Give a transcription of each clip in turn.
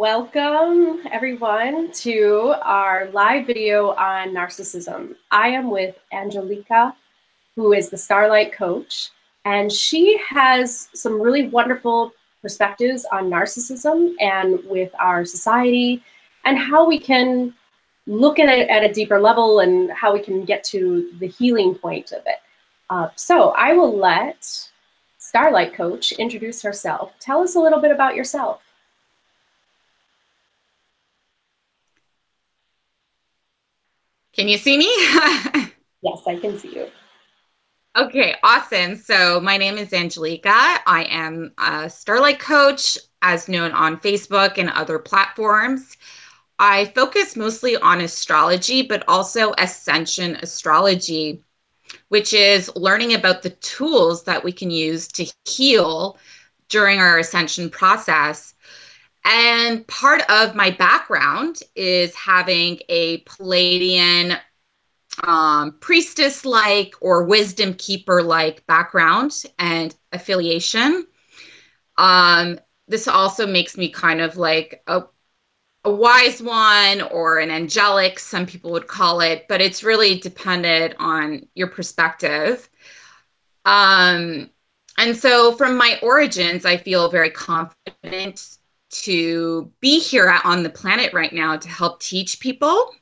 Welcome, everyone, to our live video on narcissism. I am with Angelica, who is the Starlight coach, and she has some really wonderful perspectives on narcissism and with our society and how we can look at it at a deeper level and how we can get to the healing point of it. So I will let Starlight coach introduce herself. Tell us a little bit about yourself. Can you see me? Yes, I can see you. Okay, awesome. So my name is Angelica. I am a Starlight coach, as known on Facebook and other platforms. I focus mostly on astrology, but also ascension astrology, which is learning about the tools that we can use to heal during our ascension process. And part of my background is having a Palladian priestess like or wisdom keeper like background and affiliation. This also makes me kind of like a wise one or an angelic, some people would call it, but it's really dependent on your perspective. Um, and so, from my origins, I feel very confident to be here on the planet right now to help teach people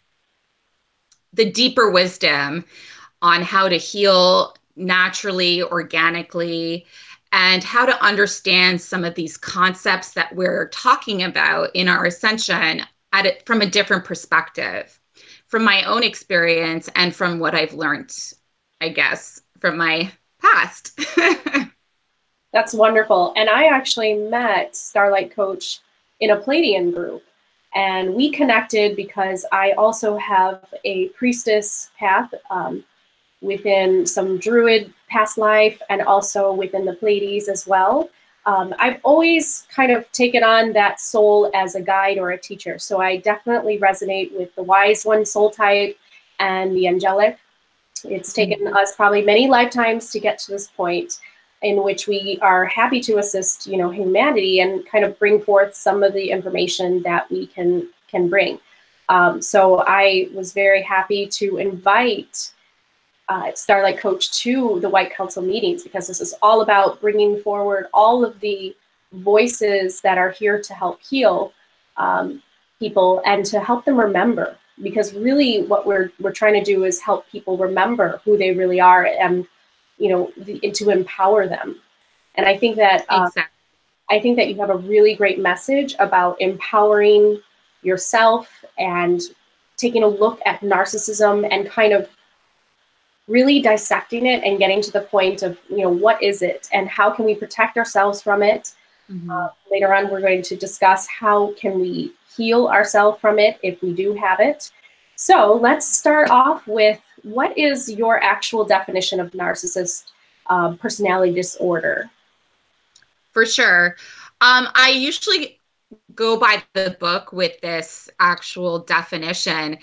the deeper wisdom on how to heal naturally, organically, and how to understand some of these concepts that we're talking about in our ascension from a different perspective, from my own experience and from what I've learned, I guess, from my past. That's wonderful. And I actually met Starlight Coach in a Palladian group. And we connected because I also have a priestess path within some druid past life and also within the Pleiades as well. I've always kind of taken on that soul as a guide or a teacher. So I definitely resonate with the wise one soul type and the angelic. It's taken us probably many lifetimes to get to this point in which we are happy to assist, humanity and kind of bring forth some of the information that we can bring. So I was very happy to invite Starlight Coach to the White Council meetings because this is all about bringing forward all of the voices that are here to help heal people and to help them remember. Because really, what we're trying to do is help people remember who they really are and to empower them. And I think that Exactly. you have a really great message about empowering yourself and taking a look at narcissism and kind of really dissecting it and getting to the point of, what is it and how can we protect ourselves from it? Mm-hmm. Later on, we're going to discuss how can we heal ourselves from it if we do have it. So let's start off with what is your actual definition of narcissist personality disorder? For sure. I usually go by the book with this actual definition.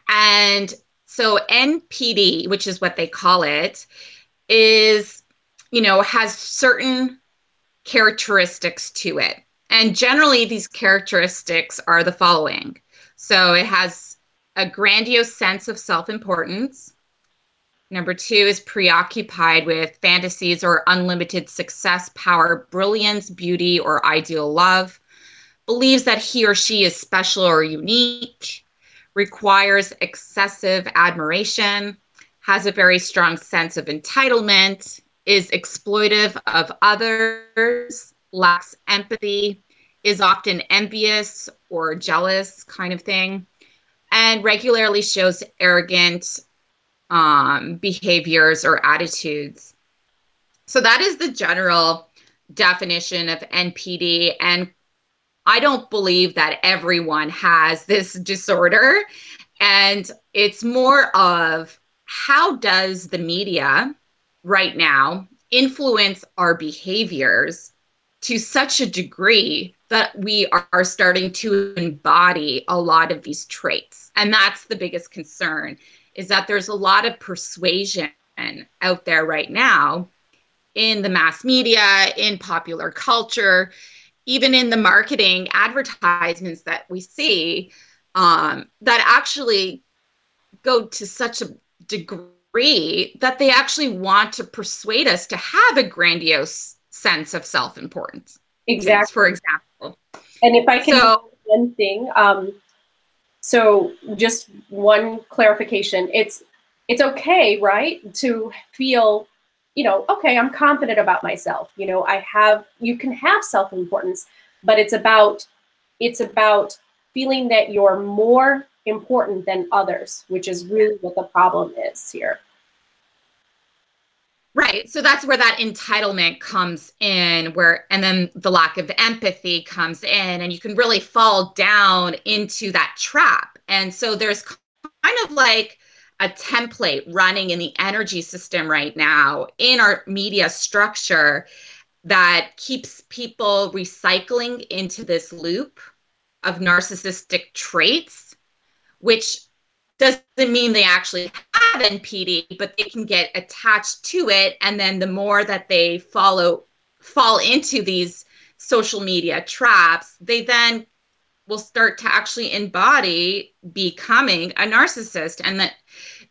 And so NPD, which is what they call it, is, has certain characteristics to it. And generally, these characteristics are the following. So it has a grandiose sense of self-importance. Number two is preoccupied with fantasies or unlimited success, power, brilliance, beauty, or ideal love. Believes that he or she is special or unique. Requires excessive admiration. Has a very strong sense of entitlement. Is exploitive of others. Lacks empathy. Is often envious or jealous kind of thing. And regularly shows arrogant behaviors or attitudes. So that is the general definition of NPD. And I don't believe that everyone has this disorder. And it's more of how does the media right now influence our behaviors to such a degree that we are starting to embody a lot of these traits. And that's the biggest concern, is that there's a lot of persuasion out there right now in the mass media, in popular culture, even in the marketing advertisements that we see, that actually go to such a degree that they actually want to persuade us to have a grandiose sense of self-importance. Exactly. For example. And if I can do So, one thing, so just one clarification, it's okay, right, to feel, you know, okay, I'm confident about myself. You know, you can have self-importance, but it's about feeling that you're more important than others, which is really what the problem is here. right. So that's where that entitlement comes in, and then the lack of empathy comes in, and you can really fall down into that trap. And so there's kind of like a template running in the energy system right now in our media structure that keeps people recycling into this loop of narcissistic traits, which doesn't mean they actually have NPD, but they can get attached to it. And then the more that they fall into these social media traps, they then will start to actually embody becoming a narcissist. And that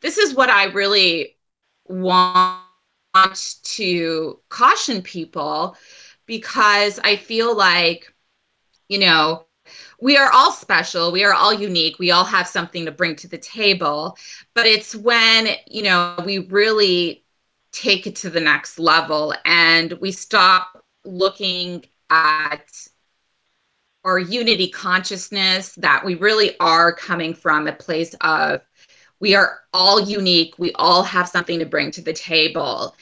this is what I really want to caution people, because I feel like, you know, we are all special. We are all unique. We all have something to bring to the table. But it's when, you know, we really take it to the next level and we stop looking at our unity consciousness, that we really are coming from a place of we are all unique. We all have something to bring to the table.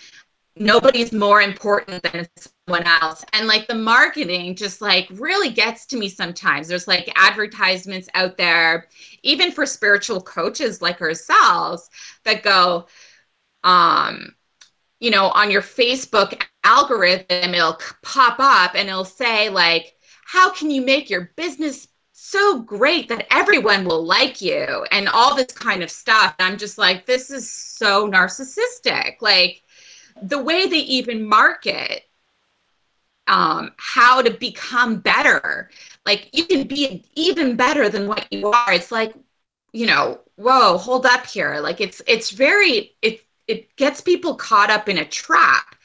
Nobody's more important than someone else. And like the marketing just like really gets to me sometimes. There's like advertisements out there, even for spiritual coaches like ourselves, that go, you know, on your Facebook algorithm, it'll pop up and it'll say like, how can you make your business so great that everyone will like you, and all this kind of stuff. And I'm just like, this is so narcissistic. Like, the way they even market how to become better, like you can be even better than what you are. It's like, you know, whoa, hold up here. Like it's very, it gets people caught up in a trap.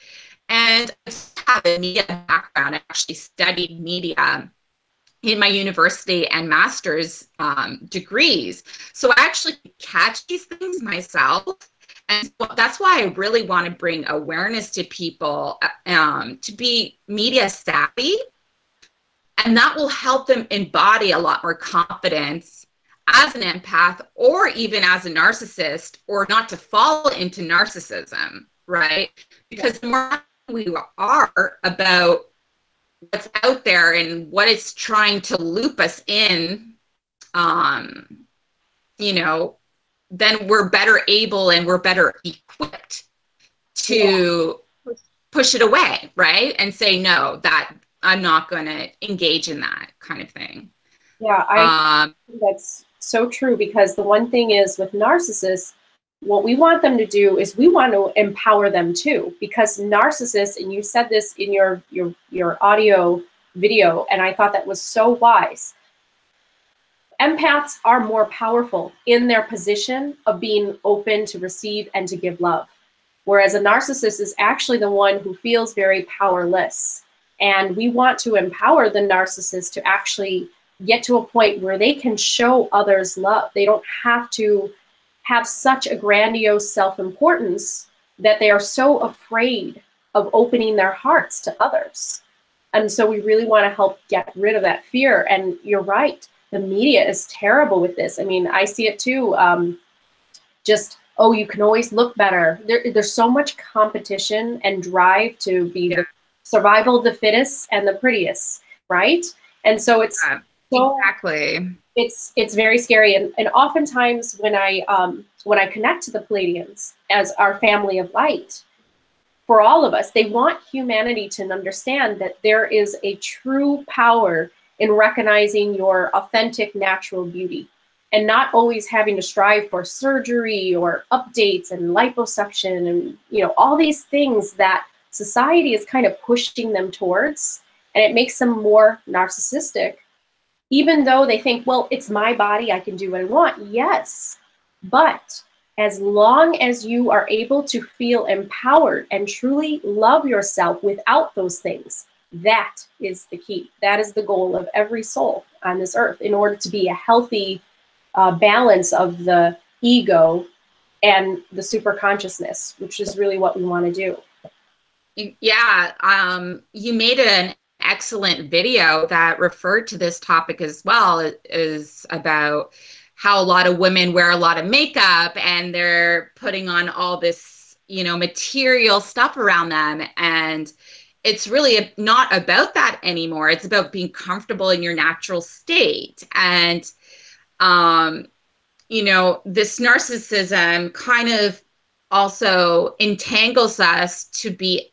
And I have a media background. I actually studied media in my university and master's degrees. So I actually catch these things myself. And that's why I really want to bring awareness to people to be media savvy. And that will help them embody a lot more confidence as an empath, or even as a narcissist, or not to fall into narcissism, right? Because the more we are about what's out there and what it's trying to loop us in, you know, then we're better able and we're better equipped to push it away, right? And say, no, that I'm not going to engage in that kind of thing. Yeah, I think that's so true, because the one thing is with narcissists, what we want them to do is we want to empower them too, because narcissists, and you said this in your audio video, and I thought that was so wise. Empaths are more powerful in their position of being open to receive and to give love. Whereas a narcissist is actually the one who feels very powerless. And we want to empower the narcissist to actually get to a point where they can show others love. They don't have to have such a grandiose self-importance that they are so afraid of opening their hearts to others. And so we really want to help get rid of that fear. And you're right, the media is terrible with this. I mean, I see it too. Just, oh, you can always look better. There's so much competition and drive to be the survival of the fittest and the prettiest, right? And so it's so, exactly. It's very scary. And oftentimes when I connect to the Pleiadians as our family of light, for all of us, they want humanity to understand that there is a true power in recognizing your authentic natural beauty, and not always having to strive for surgery or updates and liposuction and, you know, all these things that society is kind of pushing them towards. And it makes them more narcissistic, even though they think, well, it's my body, I can do what I want. Yes, but as long as you are able to feel empowered and truly love yourself without those things, that is the key. That is the goal of every soul on this earth, in order to be a healthy balance of the ego and the super consciousness, which is really what we want to do. Yeah, you made an excellent video that referred to this topic as well. It is about how a lot of women wear a lot of makeup and they're putting on all this, material stuff around them. And it's really not about that anymore. It's about being comfortable in your natural state. And, this narcissism kind of also entangles us to be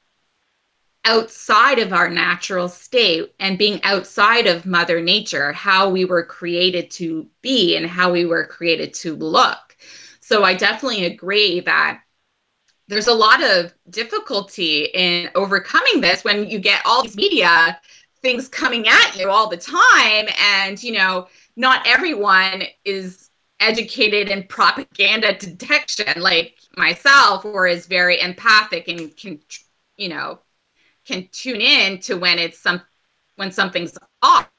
outside of our natural state and being outside of Mother Nature, how we were created to be and how we were created to look. So I definitely agree that there's a lot of difficulty in overcoming this when you get all these media things coming at you all the time. And, not everyone is educated in propaganda detection like myself, or is very empathic and can tune in to when something's off.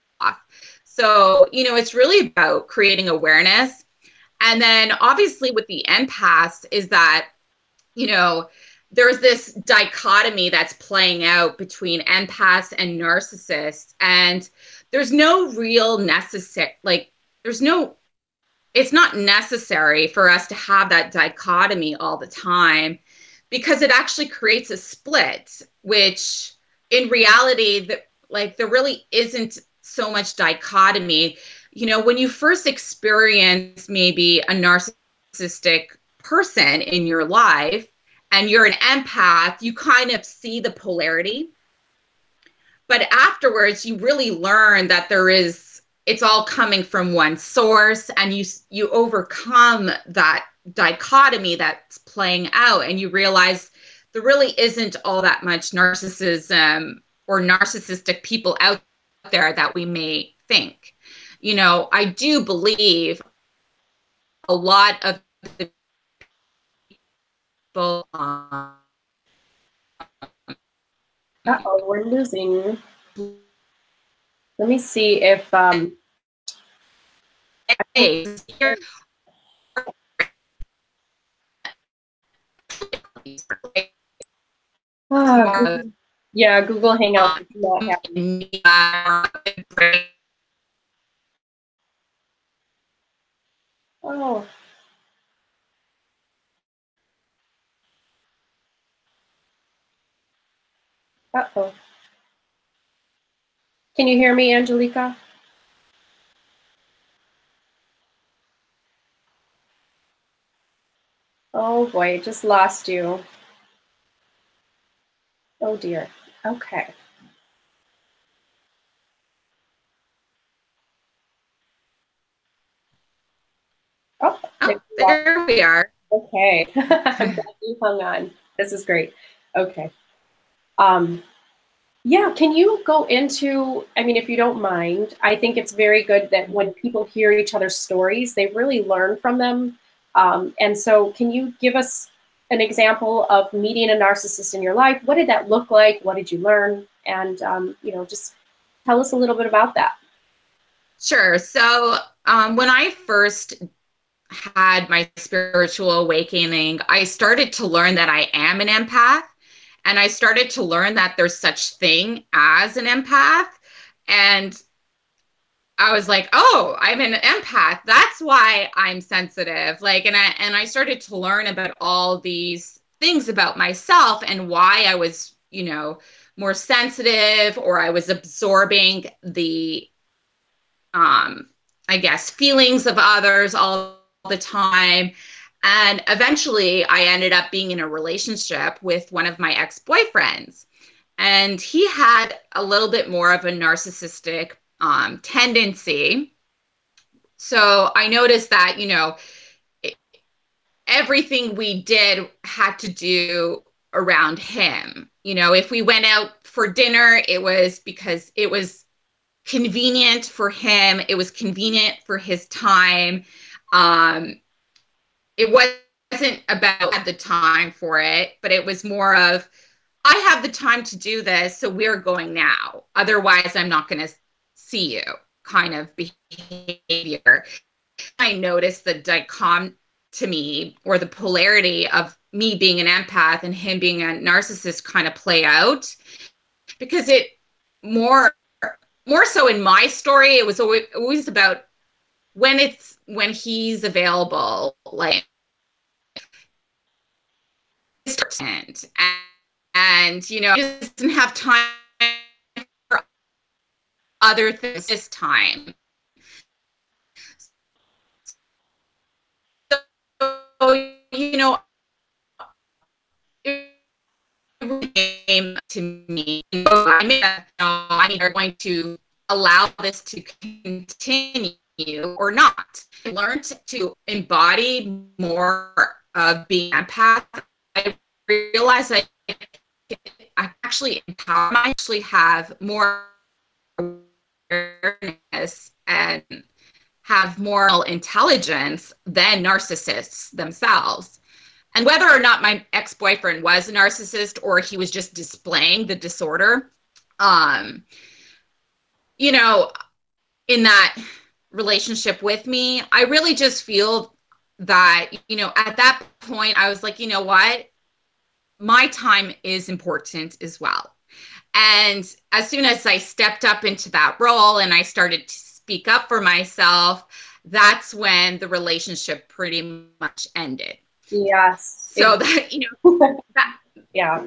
So, it's really about creating awareness. And then obviously with the empaths is that, there's this dichotomy that's playing out between empaths and narcissists. And there's no real it's not necessary for us to have that dichotomy all the time, because it actually creates a split, which in reality, there really isn't so much dichotomy. When you first experience maybe a narcissistic person in your life and you're an empath, you kind of see the polarity. But afterwards, you really learn that it's all coming from one source, and you overcome that dichotomy that's playing out, and you realize there really isn't all that much narcissism or narcissistic people out there that we may think. I do believe a lot of the people Uh-oh, we're losing. Let me see if yeah, Google Hangouts is not happening. Oh. Uh-oh. Can you hear me, Angelica? Oh boy, just lost you. Oh dear. Okay. Oh, there we are. Okay. I'm glad you hung on. This is great. Okay. Yeah, can you go into, if you don't mind, I think it's very good that when people hear each other's stories, they really learn from them. And so can you give us an example of meeting a narcissist in your life? What did that look like? What did you learn? And, just tell us a little bit about that. Sure. So when I first had my spiritual awakening, I started to learn that I am an empath. And I started to learn that there's such thing as an empath. And I was like, oh, I'm an empath. That's why I'm sensitive. And I started to learn about all these things about myself and why I was, more sensitive, or I was absorbing the, I guess, feelings of others all the time. And eventually I ended up being in a relationship with one of my ex-boyfriends. And he had a little bit more of a narcissistic tendency. So I noticed that, everything we did had to do around him. You know, if we went out for dinner, it was because it was convenient for him. It was convenient for his time. It wasn't about had the time for it, but it was more of, I have the time to do this, so we're going now. Otherwise, I'm not going to see you kind of behavior. I noticed the dichotomy or the polarity of me being an empath and him being a narcissist kind of play out, because it more so in my story, it was always about when he's available, like, and you know, he doesn't have time for other things this time. So, you know, it came to me, I'm going to allow this to continue or not. I learned to embody more of being an empath. I realized I actually empower, I actually have more awareness and have moral intelligence than narcissists themselves. And whether or not my ex-boyfriend was a narcissist or he was just displaying the disorder, you know, in that relationship with me, I really just feel that, you know, at that point, I was like, you know what? My time is important as well. And as soon as I stepped up into that role and I started to speak up for myself, that's when the relationship pretty much ended. Yes. So that, you know, yeah.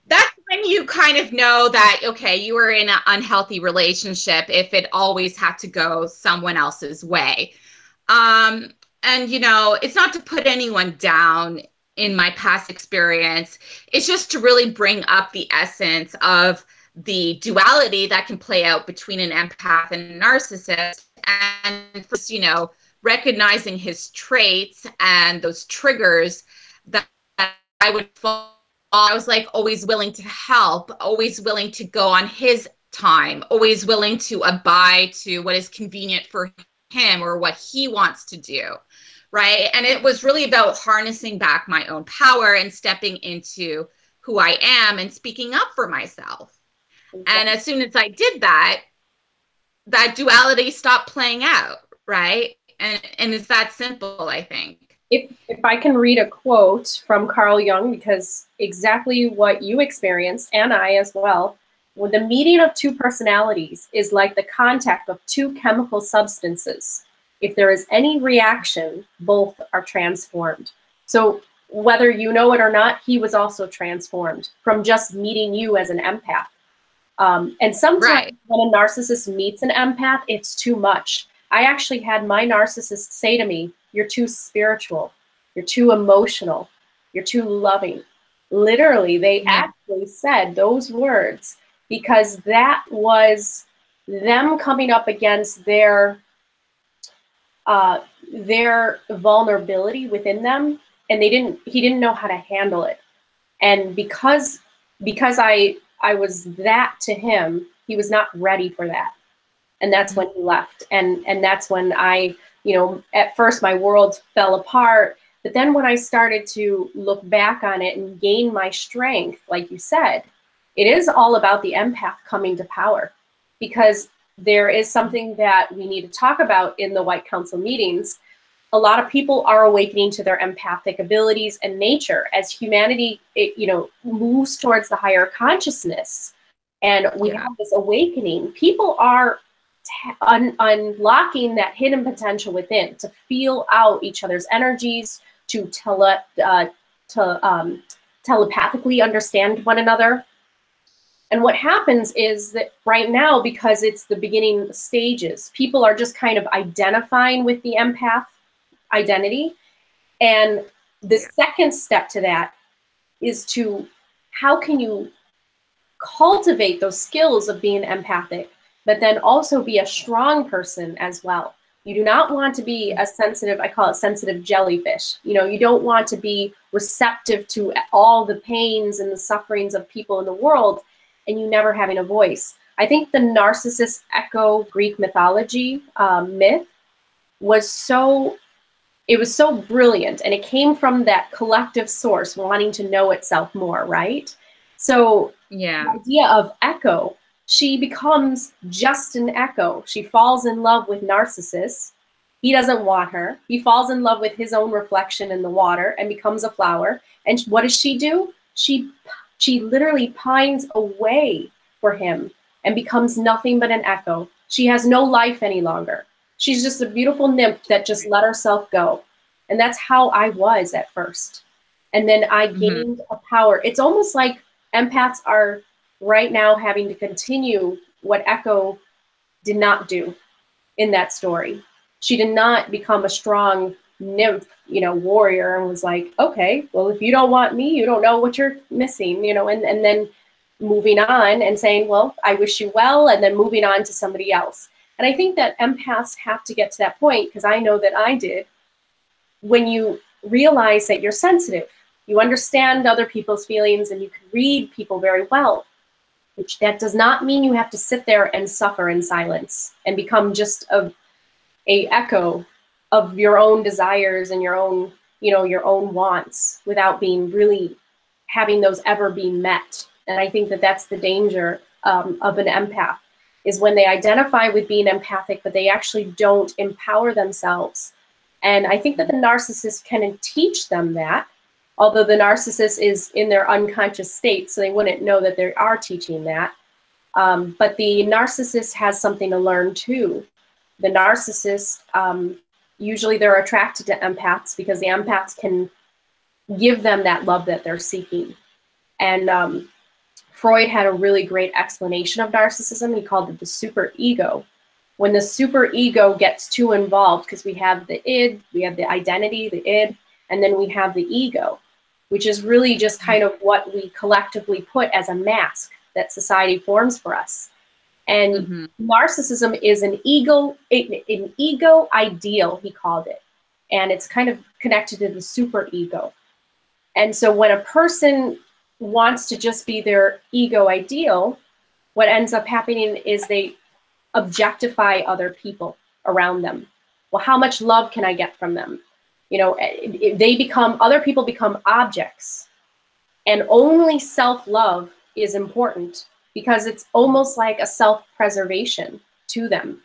That's when you kind of know that, okay, you were in an unhealthy relationship if it always had to go someone else's way. And, you know, it's not to put anyone down in my past experience. It's just to really bring up the essence of the duality that can play out between an empath and a narcissist. And first, you know, recognizing his traits and those triggers that I would fall. I was like always willing to help, always willing to go on his time, always willing to abide to what is convenient for him or what he wants to do, right? And it was really about harnessing back my own power and stepping into who I am and speaking up for myself. Okay. And as soon as I did that, that duality stopped playing out, right? And it's that simple, I think. If I can read a quote from Carl Jung, because exactly what you experienced, and I as well, when the meeting of two personalities is like the contact of two chemical substances. If there is any reaction, both are transformed. So whether you know it or not, he was also transformed from just meeting you as an empath. And sometimes when a narcissist meets an empath, it's too much. I actually had my narcissist say to me, "You're too spiritual, you're too emotional, you're too loving." Literally, they actually said those words because that was them coming up against their vulnerability within them, and he didn't know how to handle it. And because I was that to him, he was not ready for that. And that's when he left. And that's when I, you know, at first my world fell apart. But then when I started to look back on it and gain my strength, like you said, it is all about the empath coming to power. Because there is something that we need to talk about in the White Council meetings. A lot of people are awakening to their empathic abilities and nature as humanity, you know, moves towards the higher consciousness. And we have this awakening. People are unlocking that hidden potential within to feel out each other's energies, to telepathically understand one another. And what happens is that right now, because it's the beginning stages, people are just kind of identifying with the empath identity. And the second step to that is to, how can you cultivate those skills of being empathic, but then also be a strong person as well. You do not want to be a sensitive, I call it sensitive jellyfish. You know, you don't want to be receptive to all the pains and the sufferings of people in the world and you never having a voice. I think the narcissist echo Greek mythology myth was so brilliant, and it came from that collective source wanting to know itself more, right? So Yeah. the idea of echo, she becomes just an echo. She falls in love with Narcissus. He doesn't want her. He falls in love with his own reflection in the water and becomes a flower. And what does she do? She literally pines away for him and becomes nothing but an echo. She has no life any longer. She's just a beautiful nymph that just let herself go. And that's how I was at first. And then I gained a power. It's almost like empaths are right now having to continue what Echo did not do in that story. She did not become a strong nymph, you know, warrior, and was like, okay, well, if you don't want me, you don't know what you're missing, you know, and then moving on and saying, well, I wish you well, and then moving on to somebody else. And I think that empaths have to get to that point, because I know that I did, when you realize that you're sensitive, you understand other people's feelings, and you can read people very well, which that does not mean you have to sit there and suffer in silence and become just a echo of your own desires and your own, you know, your own wants without being really having those ever be met. And I think that that's the danger of an empath, is when they identify with being empathic, but they actually don't empower themselves. And I think that the narcissist can teach them that, although the narcissist is in their unconscious state, so they wouldn't know that they are teaching that. But the narcissist has something to learn too. The narcissist, usually they're attracted to empaths because the empaths can give them that love that they're seeking. And Freud had a really great explanation of narcissism. He called it the super ego. When the super ego gets too involved, because we have the id, we have the identity, the id, and then we have the ego, which is really just kind of what we collectively put as a mask that society forms for us. And narcissism is an ego ideal, he called it. And it's kind of connected to the super ego. And so when a person wants to just be their ego ideal, what ends up happening is they objectify other people around them. Well, how much love can I get from them? You know, other people become objects, and only self-love is important because it's almost like a self-preservation to them.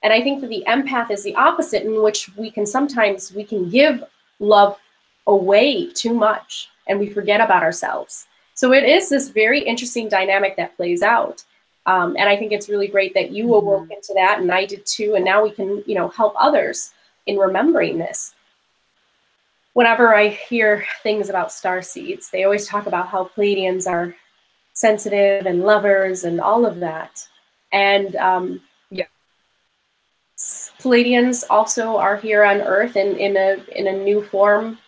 And I think that the empath is the opposite, in which we can give love away too much and we forget about ourselves. So it is this very interesting dynamic that plays out. And I think it's really great that you awoke into that, and I did too. And now we can, you know, help others in remembering this. Whenever I hear things about starseeds, they always talk about how Pleiadians are sensitive and lovers and all of that. And Pleiadians also are here on Earth in a new form,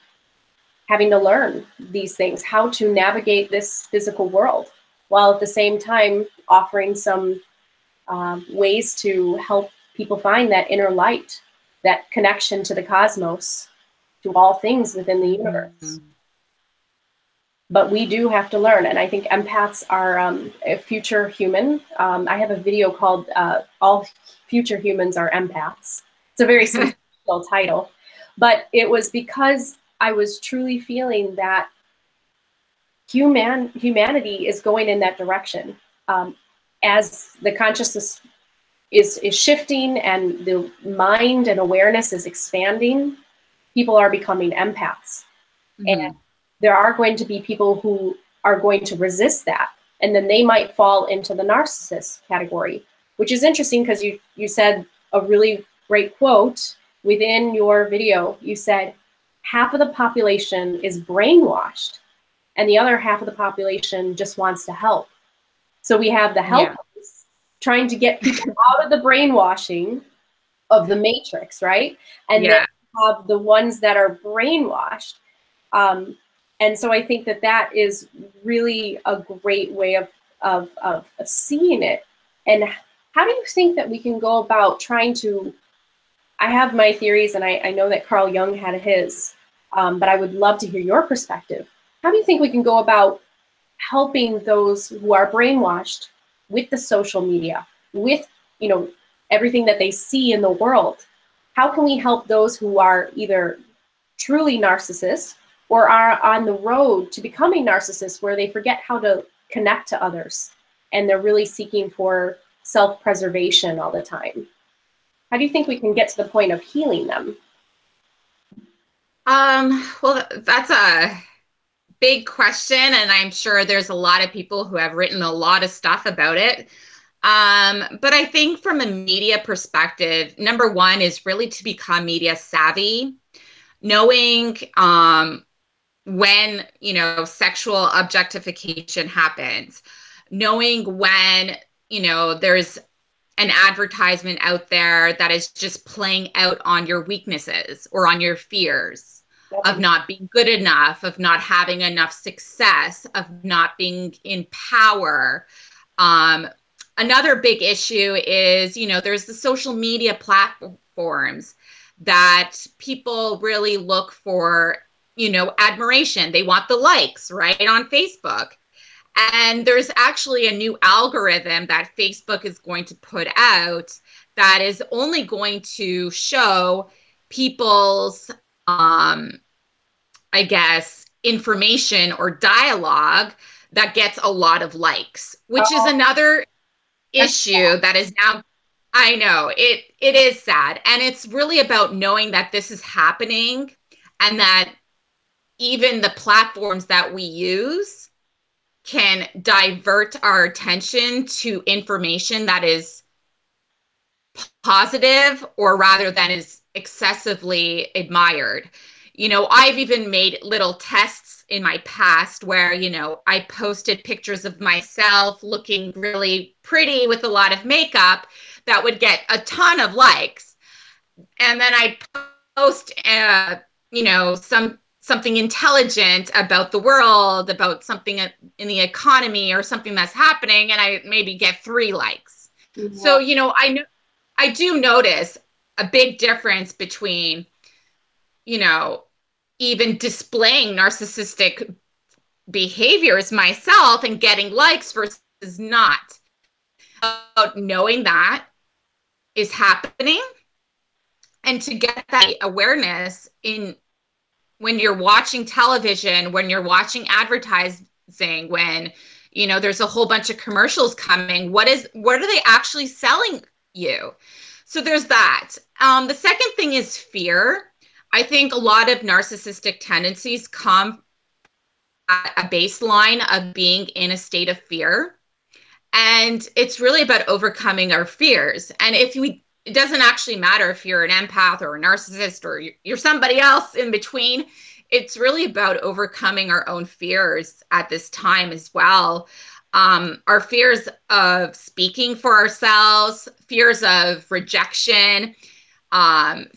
having to learn these things, how to navigate this physical world, while at the same time offering some ways to help people find that inner light, that connection to the cosmos, to all things within the universe. But we do have to learn, and I think empaths are a future human. I have a video called All Future Humans Are Empaths. It's a very sensational title, but it was because I was truly feeling that humanity is going in that direction. As the consciousness is shifting and the mind and awareness is expanding, people are becoming empaths. And there are going to be people who are going to resist that. And then they might fall into the narcissist category, which is interesting because you said a really great quote within your video. You said, half of the population is brainwashed and the other half of the population just wants to help. So we have the helpers trying to get people out of the brainwashing of the matrix, right? And then have the ones that are brainwashed. And so I think that that is really a great way of seeing it. And how do you think that we can go about trying to I have my theories, and I know that Carl Jung had his, but I would love to hear your perspective. How do you think we can go about helping those who are brainwashed with the social media, with, you know, everything that they see in the world? How can we help those who are either truly narcissists or are on the road to becoming narcissists, where they forget how to connect to others and they're really seeking for self-preservation all the time? How do you think we can get to the point of healing them? Well, that's a big question, and I'm sure there's a lot of people who have written a lot of stuff about it. But I think from a media perspective, number one is really to become media savvy, knowing when, you know, sexual objectification happens, knowing when, you know, there's an advertisement out there that is just playing out on your weaknesses or on your fears of not being good enough, of not having enough success, of not being in power. Another big issue is, you know, there's the social media platforms that people really look for, you know, admiration. They want the likes, right, on Facebook. And there's actually a new algorithm that Facebook is going to put out that is only going to show people's, I guess, information or dialogue that gets a lot of likes, which is another issue that is now, I know, it is sad. And it's really about knowing that this is happening and that even the platforms that we use can divert our attention to information that is positive, or rather than is excessively admired. You know, I've even made little tests in my past where, you know, I posted pictures of myself looking really pretty with a lot of makeup that would get a ton of likes. And then I post, you know, something intelligent about the world, about something in the economy or something that's happening, and I maybe get 3 likes. Mm-hmm. So, you know, I do notice a big difference between, you know, even displaying narcissistic behaviors myself and getting likes versus not. About knowing that is happening, and to get that awareness in when you're watching television, when you're watching advertising, when, you know, there's a whole bunch of commercials coming, what are they actually selling you? So there's that. The second thing is fear. I think a lot of narcissistic tendencies come at a baseline of being in a state of fear. And it's really about overcoming our fears. And it doesn't actually matter if you're an empath or a narcissist or you're somebody else in between. It's really about overcoming our own fears at this time as well. Our fears of speaking for ourselves, fears of rejection,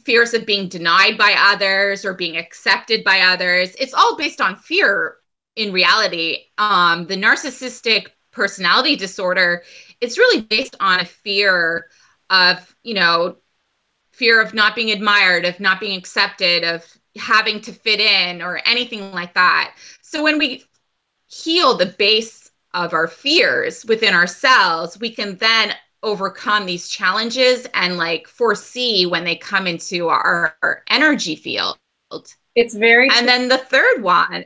fears of being denied by others or being accepted by others. It's all based on fear in reality. The narcissistic personality disorder, it's really based on a fear of, you know, fear of not being admired, of not being accepted, of having to fit in or anything like that. So when we heal the base of our fears within ourselves, we can then overcome these challenges and like foresee when they come into our energy field. It's very And then the third one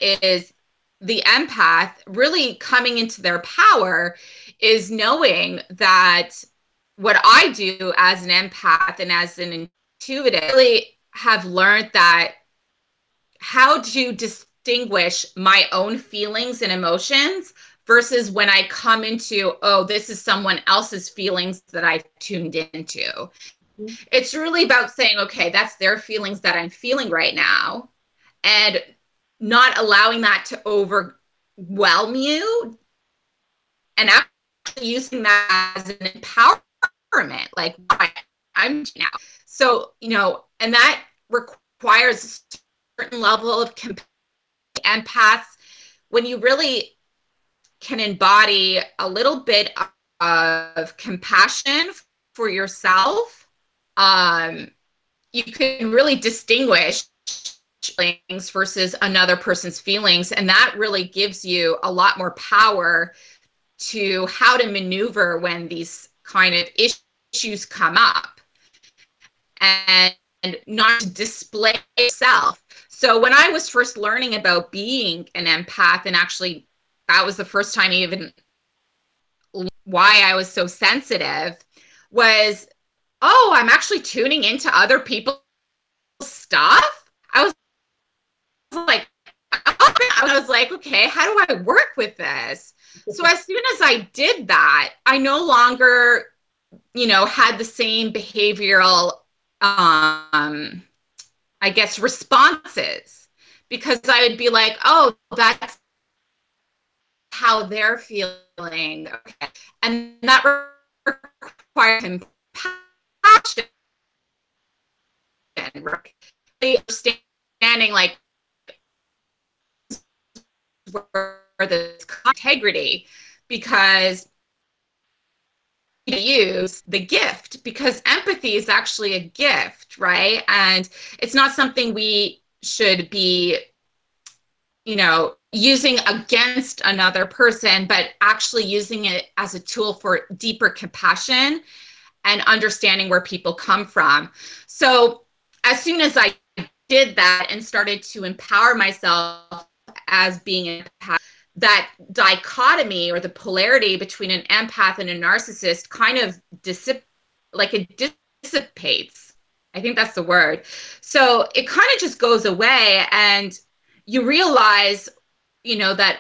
is the empath really coming into their power, is knowing that what I do as an empath and as an intuitive really have learned that how to distinguish my own feelings and emotions versus when I come into, oh, this is someone else's feelings that I've tuned into. Mm-hmm. It's really about saying, okay, that's their feelings that I'm feeling right now, and not allowing that to overwhelm you, and actually using that as an empowerment, like I'm now. So, you know, and that requires a certain level of empaths. When you really can embody a little bit of compassion for yourself, you can really distinguish feelings versus another person's feelings. And that really gives you a lot more power to how to maneuver when these kind of issues come up, and not to display yourself. So when I was first learning about being an empath, and actually that was the first time even why I was so sensitive, was, oh, I'm actually tuning into other people's stuff. I was like, okay, how do I work with this? So as soon as I did that, I no longer, had the same behavioral, I guess, responses, because I would be like, oh, that's how they're feeling. Okay. And that requires compassion, understanding like where this integrity, because you use the gift, because empathy is actually a gift, right? And it's not something we should be, using against another person, but actually using it as a tool for deeper compassion and understanding where people come from. So as soon as I did that and started to empower myself as being an empath, that dichotomy or the polarity between an empath and a narcissist kind of dissipates. I think that's the word. So it kind of just goes away, and you realize, that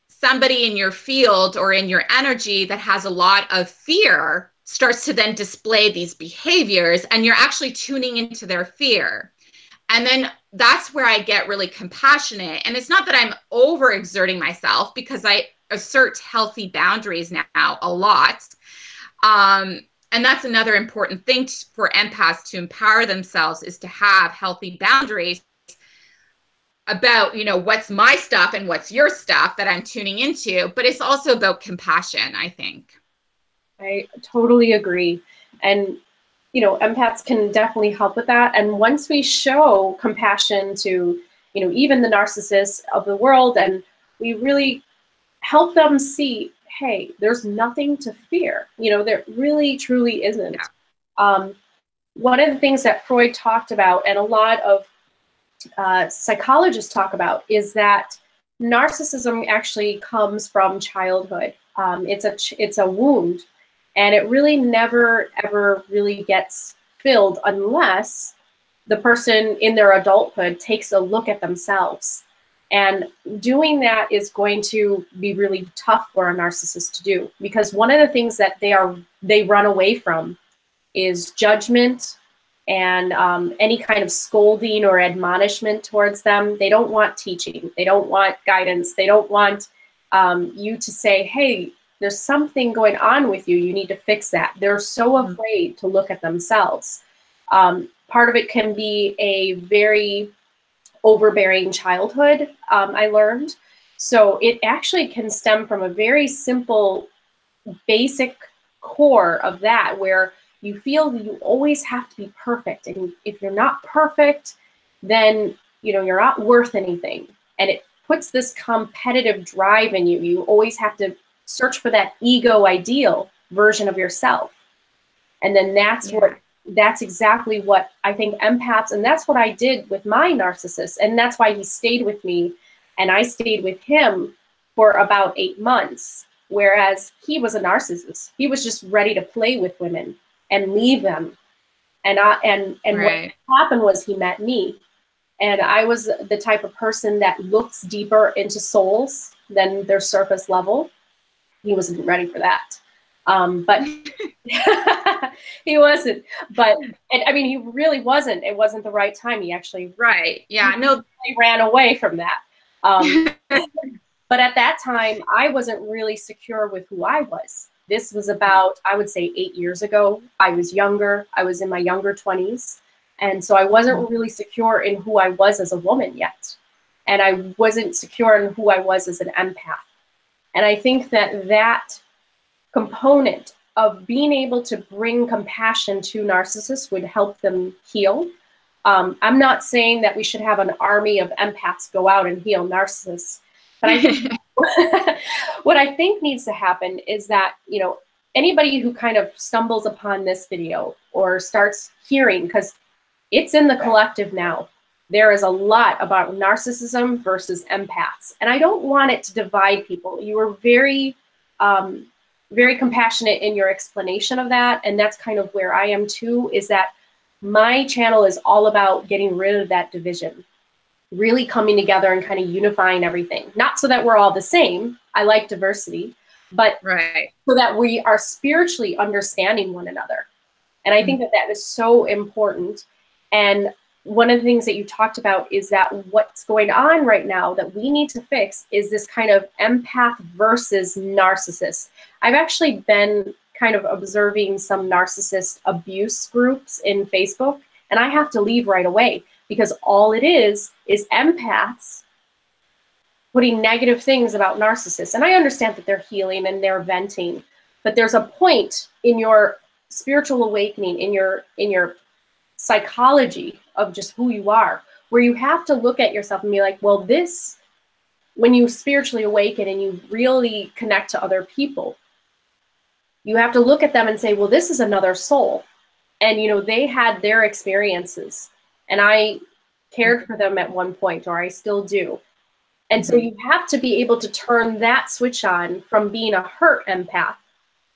somebody in your field or in your energy that has a lot of fear starts to then display these behaviors, and you're actually tuning into their fear. And then that's where I get really compassionate. And it's not that I'm overexerting myself, because I assert healthy boundaries now a lot. And that's another important thing for empaths to empower themselves, is to have healthy boundaries about, what's my stuff and what's your stuff that I'm tuning into. But it's also about compassion, I think. I totally agree. And empaths can definitely help with that. And once we show compassion to, even the narcissists of the world, and we really help them see, hey, there's nothing to fear. There really, truly isn't. Yeah. One of the things that Freud talked about, and a lot of psychologists talk about, is that narcissism actually comes from childhood. It's a wound. And it really never, ever really gets filled unless the person in their adulthood takes a look at themselves. And doing that is going to be really tough for a narcissist to do, because one of the things that they run away from is judgment and any kind of scolding or admonishment towards them. They don't want teaching. They don't want guidance. They don't want you to say, hey, there's something going on with you. You need to fix that. They're so afraid to look at themselves. Part of it can be a very overbearing childhood, I learned. So it actually can stem from a very simple, basic core of that, where you feel that you always have to be perfect. And if you're not perfect, then you're not worth anything. And it puts this competitive drive in you. You always have to search for that ego ideal version of yourself. And then that's exactly what I think empaths, and that's what I did with my narcissist. And that's why he stayed with me, and I stayed with him for about 8 months. Whereas he was a narcissist. He was just ready to play with women and leave them. And right. What happened was he met me. And I was the type of person that looks deeper into souls than their surface level. He wasn't ready for that. But he wasn't. But I mean, he really wasn't. It wasn't the right time. He actually he ran away from that. But at that time, I wasn't really secure with who I was. This was about, I would say, 8 years ago. I was younger. I was in my younger 20s. And so I wasn't really secure in who I was as a woman yet. And I wasn't secure in who I was as an empath. And I think that component of being able to bring compassion to narcissists would help them heal. I'm not saying that we should have an army of empaths go out and heal narcissists, but I think what I think needs to happen is that, anybody who kind of stumbles upon this video or starts hearing, because it's in the collective now, there is a lot about narcissism versus empaths. And I don't want it to divide people. You were very, very compassionate in your explanation of that. And that's kind of where I am too, is that my channel is all about getting rid of that division, really coming together and kind of unifying everything. Not so that we're all the same. I like diversity, but so that we are spiritually understanding one another. And I think that that is so important. And one of the things that you talked about is that what's going on right now that we need to fix is this kind of empath versus narcissist. I've actually been kind of observing some narcissist abuse groups in Facebook, and I have to leave right away because all it is empaths putting negative things about narcissists. And I understand that they're healing and they're venting, but there's a point in your spiritual awakening, in your psychology of just who you are, where you have to look at yourself and be like, well, this, when you spiritually awaken and you really connect to other people, you have to look at them and say, well, this is another soul. And, they had their experiences and I cared for them at one point, or I still do. And so you have to be able to turn that switch on from being a hurt empath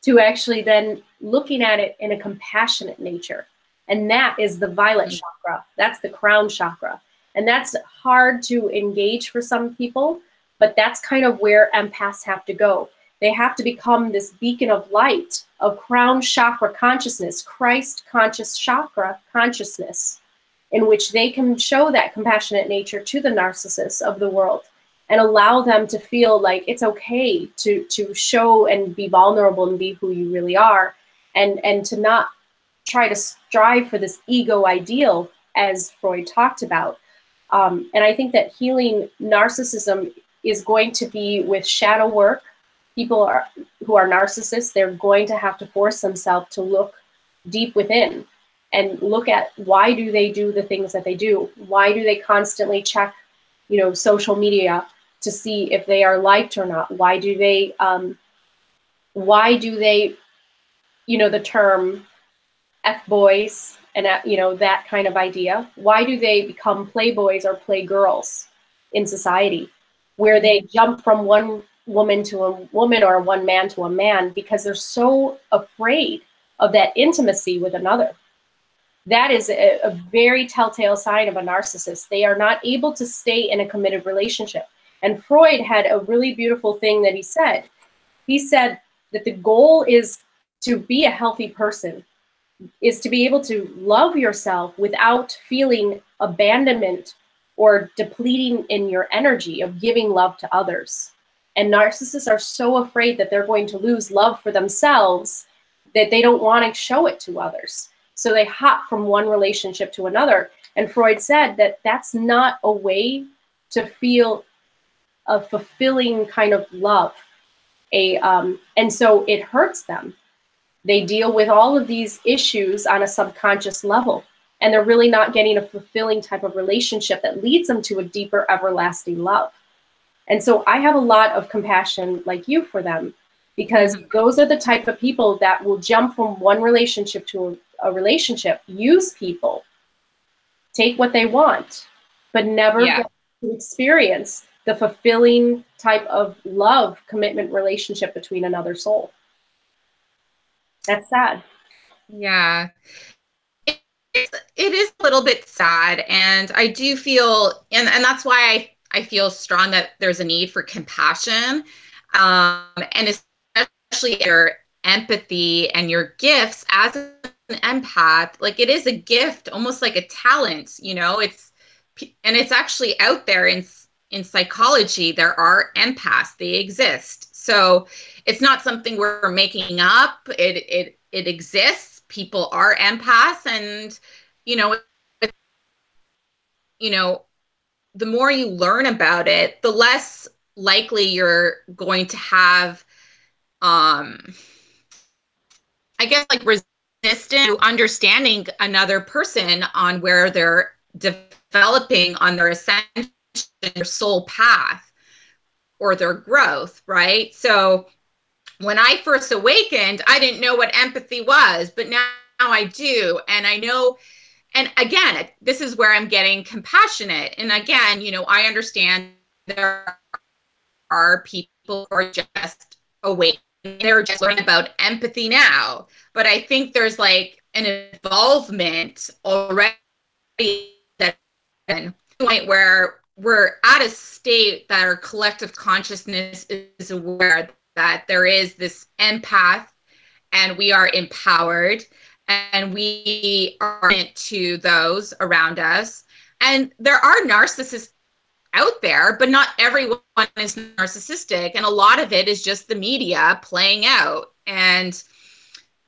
to actually then looking at it in a compassionate nature. And that is the violet chakra. That's the crown chakra. And that's hard to engage for some people, but that's kind of where empaths have to go. They have to become this beacon of light, of crown chakra consciousness, Christ conscious chakra consciousness, in which they can show that compassionate nature to the narcissists of the world and allow them to feel like it's okay to show and be vulnerable and be who you really are, and to not try to strive for this ego ideal as Freud talked about. And I think that healing narcissism is going to be with shadow work. People who are narcissists, they're going to have to force themselves to look deep within and look at why do they do the things that they do? Why do they constantly check, social media to see if they are liked or not? Why do they, the term F-boys and, that kind of idea? Why do they become playboys or playgirls in society, where they jump from one woman to a woman or one man to a man because they're so afraid of that intimacy with another? That is a very telltale sign of a narcissist. They are not able to stay in a committed relationship. And Freud had a really beautiful thing that he said. He said that the goal is to be a healthy person, is to be able to love yourself without feeling abandonment or depleting in your energy of giving love to others. And narcissists are so afraid that they're going to lose love for themselves that they don't want to show it to others. So they hop from one relationship to another. And Freud said that that's not a way to feel a fulfilling kind of love. And so it hurts them. They deal with all of these issues on a subconscious level, and they're really not getting a fulfilling type of relationship that leads them to a deeper, everlasting love. And so I have a lot of compassion like you for them, because those are the type of people that will jump from one relationship to a relationship, use people, take what they want, but never get to experience the fulfilling type of love, commitment relationship between another soul. That's sad. Yeah. It is a little bit sad. And I do feel, and that's why I feel strong that there's a need for compassion. And especially your empathy and your gifts as an empath, like it is a gift, almost like a talent, and it's actually out there in psychology. There are empaths, they exist. So it's not something we're making up. It exists. People are empaths, and the more you learn about it, the less likely you're going to have I guess, like resistant to understanding another person on where they're developing on their ascension, their soul path, or their growth, right? So when I first awakened, I didn't know what empathy was, but now I do. And I know, and again, this is where I'm getting compassionate. And again, you know, I understand there are people who are just awake. They're just learning about empathy now. But I think there's like an involvement already that point where we're at a state that our collective consciousness is aware that there is this empath and we are empowered and we are to those around us. And there are narcissists out there, but not everyone is narcissistic. And a lot of it is just the media playing out. And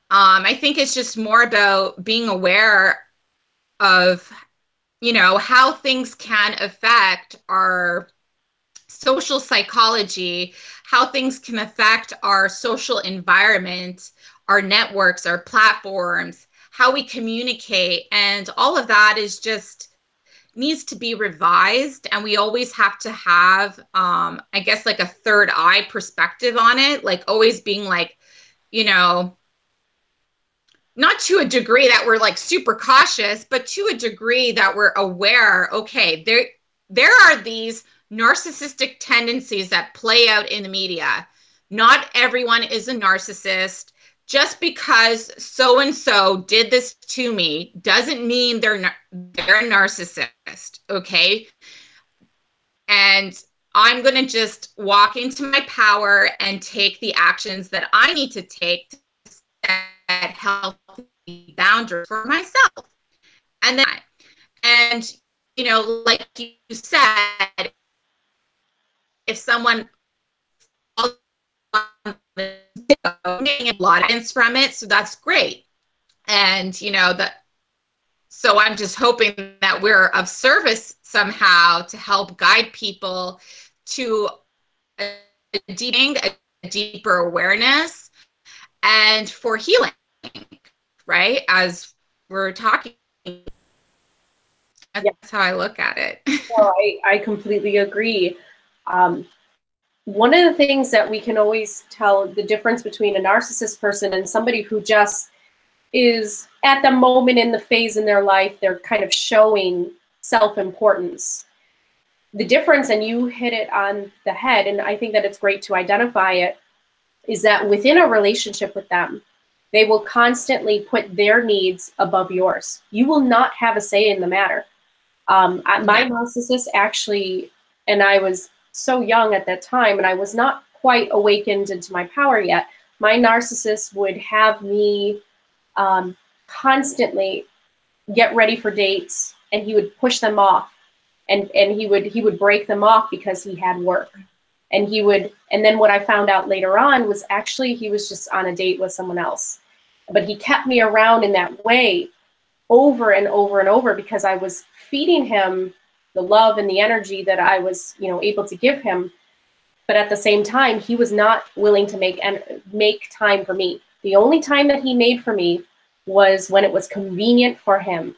I think it's just more about being aware of, you know, how things can affect our social psychology, how things can affect our social environment, our networks, our platforms, how we communicate. And all of that is just needs to be revised. And we always have to have, I guess, like a third eye perspective on it, like always being like, you know, not to a degree that we're like super cautious, but to a degree that we're aware, okay, there are these narcissistic tendencies that play out in the media. Not everyone is a narcissist. Just because so-and-so did this to me doesn't mean they're a narcissist, okay? And I'm going to just walk into my power and take the actions that I need to take to set healthy boundaries for myself. And then, and, you know, like you said, if someone getting a lot of evidence from it, so that's great. And you know that, so I'm just hoping that we're of service somehow to help guide people to a deeper awareness and for healing, right? As we're talking, that's how I look at it. No, I completely agree. One of the things that we can always tell the difference between a narcissist person and somebody who just is at the moment in the phase in their life, they're kind of showing self-importance. The difference, and you hit it on the head, and I think that it's great to identify it, is that within a relationship with them, they will constantly put their needs above yours. You will not have a say in the matter. My narcissist actually, and I was so young at that time, and I was not quite awakened into my power yet. My narcissist would have me constantly get ready for dates, and he would push them off, and he would break them off because he had work, and then what I found out later on was actually he was just on a date with someone else, but he kept me around in that way over and over and over because I was feeding him the love and the energy that I was, you know, able to give him. But at the same time, he was not willing to make time for me. The only time that he made for me was when it was convenient for him,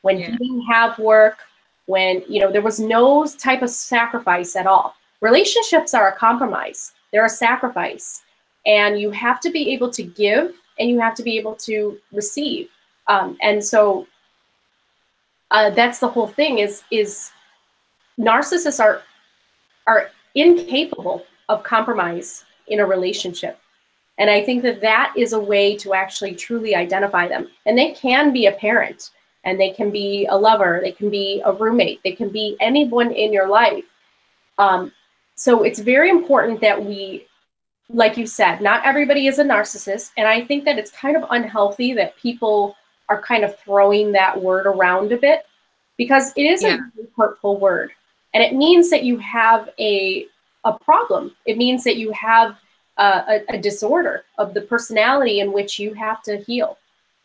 when he didn't have work, when, you know, there was no type of sacrifice at all. Relationships are a compromise. They're a sacrifice. And you have to be able to give and you have to be able to receive. And so that's the whole thing is narcissists are incapable of compromise in a relationship. And I think that that is a way to actually truly identify them. And they can be a parent, and they can be a lover, they can be a roommate, they can be anyone in your life. So it's very important that we, like you said, not everybody is a narcissist. And I think that it's kind of unhealthy that people are kind of throwing that word around a bit, because it is a very hurtful word. And it means that you have a problem. It means that you have a disorder of the personality in which you have to heal.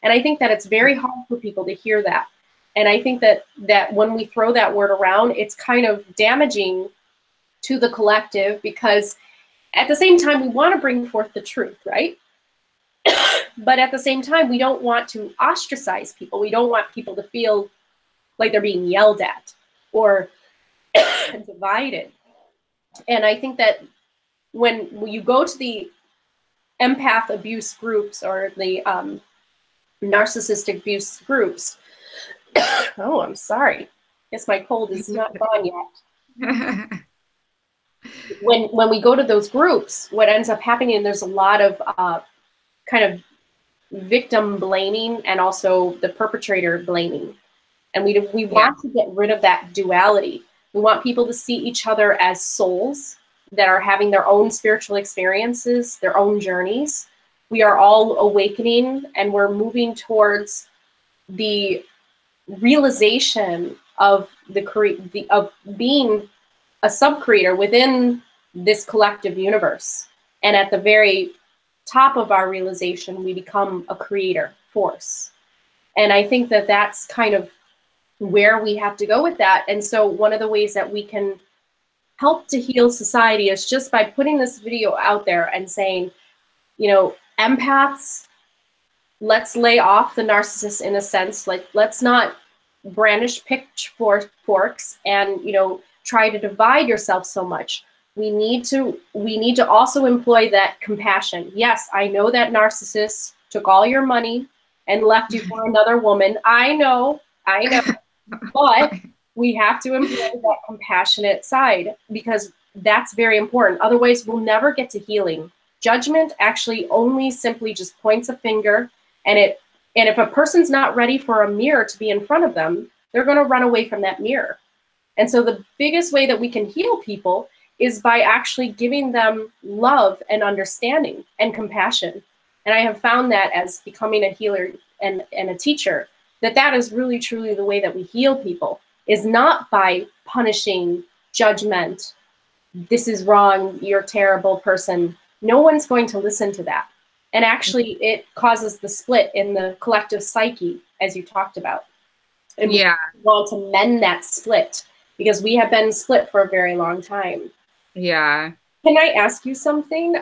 And I think that it's very hard for people to hear that. And I think that when we throw that word around, it's kind of damaging to the collective, because at the same time, we want to bring forth the truth, right? But at the same time, we don't want to ostracize people. We don't want people to feel like they're being yelled at or divided. And I think that when you go to the empath abuse groups or the narcissistic abuse groups, oh, I'm sorry. Guess my cold is not gone yet. When we go to those groups, what ends up happening, there's a lot of kind of victim blaming and also the perpetrator blaming. And we want to get rid of that duality. We want people to see each other as souls that are having their own spiritual experiences, their own journeys. We are all awakening, and we're moving towards the realization of of being a sub-creator within this collective universe. And at the very top of our realization, we become a creator force. And I think that that's kind of where we have to go with that. And so one of the ways that we can help to heal society is just by putting this video out there and saying, you know, empaths, let's lay off the narcissists in a sense. Like, let's not brandish pitchforks and, you know, try to divide yourself so much. We need to also employ that compassion. Yes, I know that narcissists took all your money and left you for another woman. I know. But we have to employ that compassionate side, because that's very important. Otherwise, we'll never get to healing. Judgment actually only simply just points a finger, and if a person's not ready for a mirror to be in front of them, they're going to run away from that mirror. And so the biggest way that we can heal people is by actually giving them love and understanding and compassion. And I have found that as becoming a healer and a teacher, that is really truly the way that we heal people, is not by punishing, judgment, this is wrong, you're a terrible person. No one's going to listen to that. And actually it causes the split in the collective psyche, as you talked about. And we want to mend that split, because we have been split for a very long time. Yeah. Can I ask you something?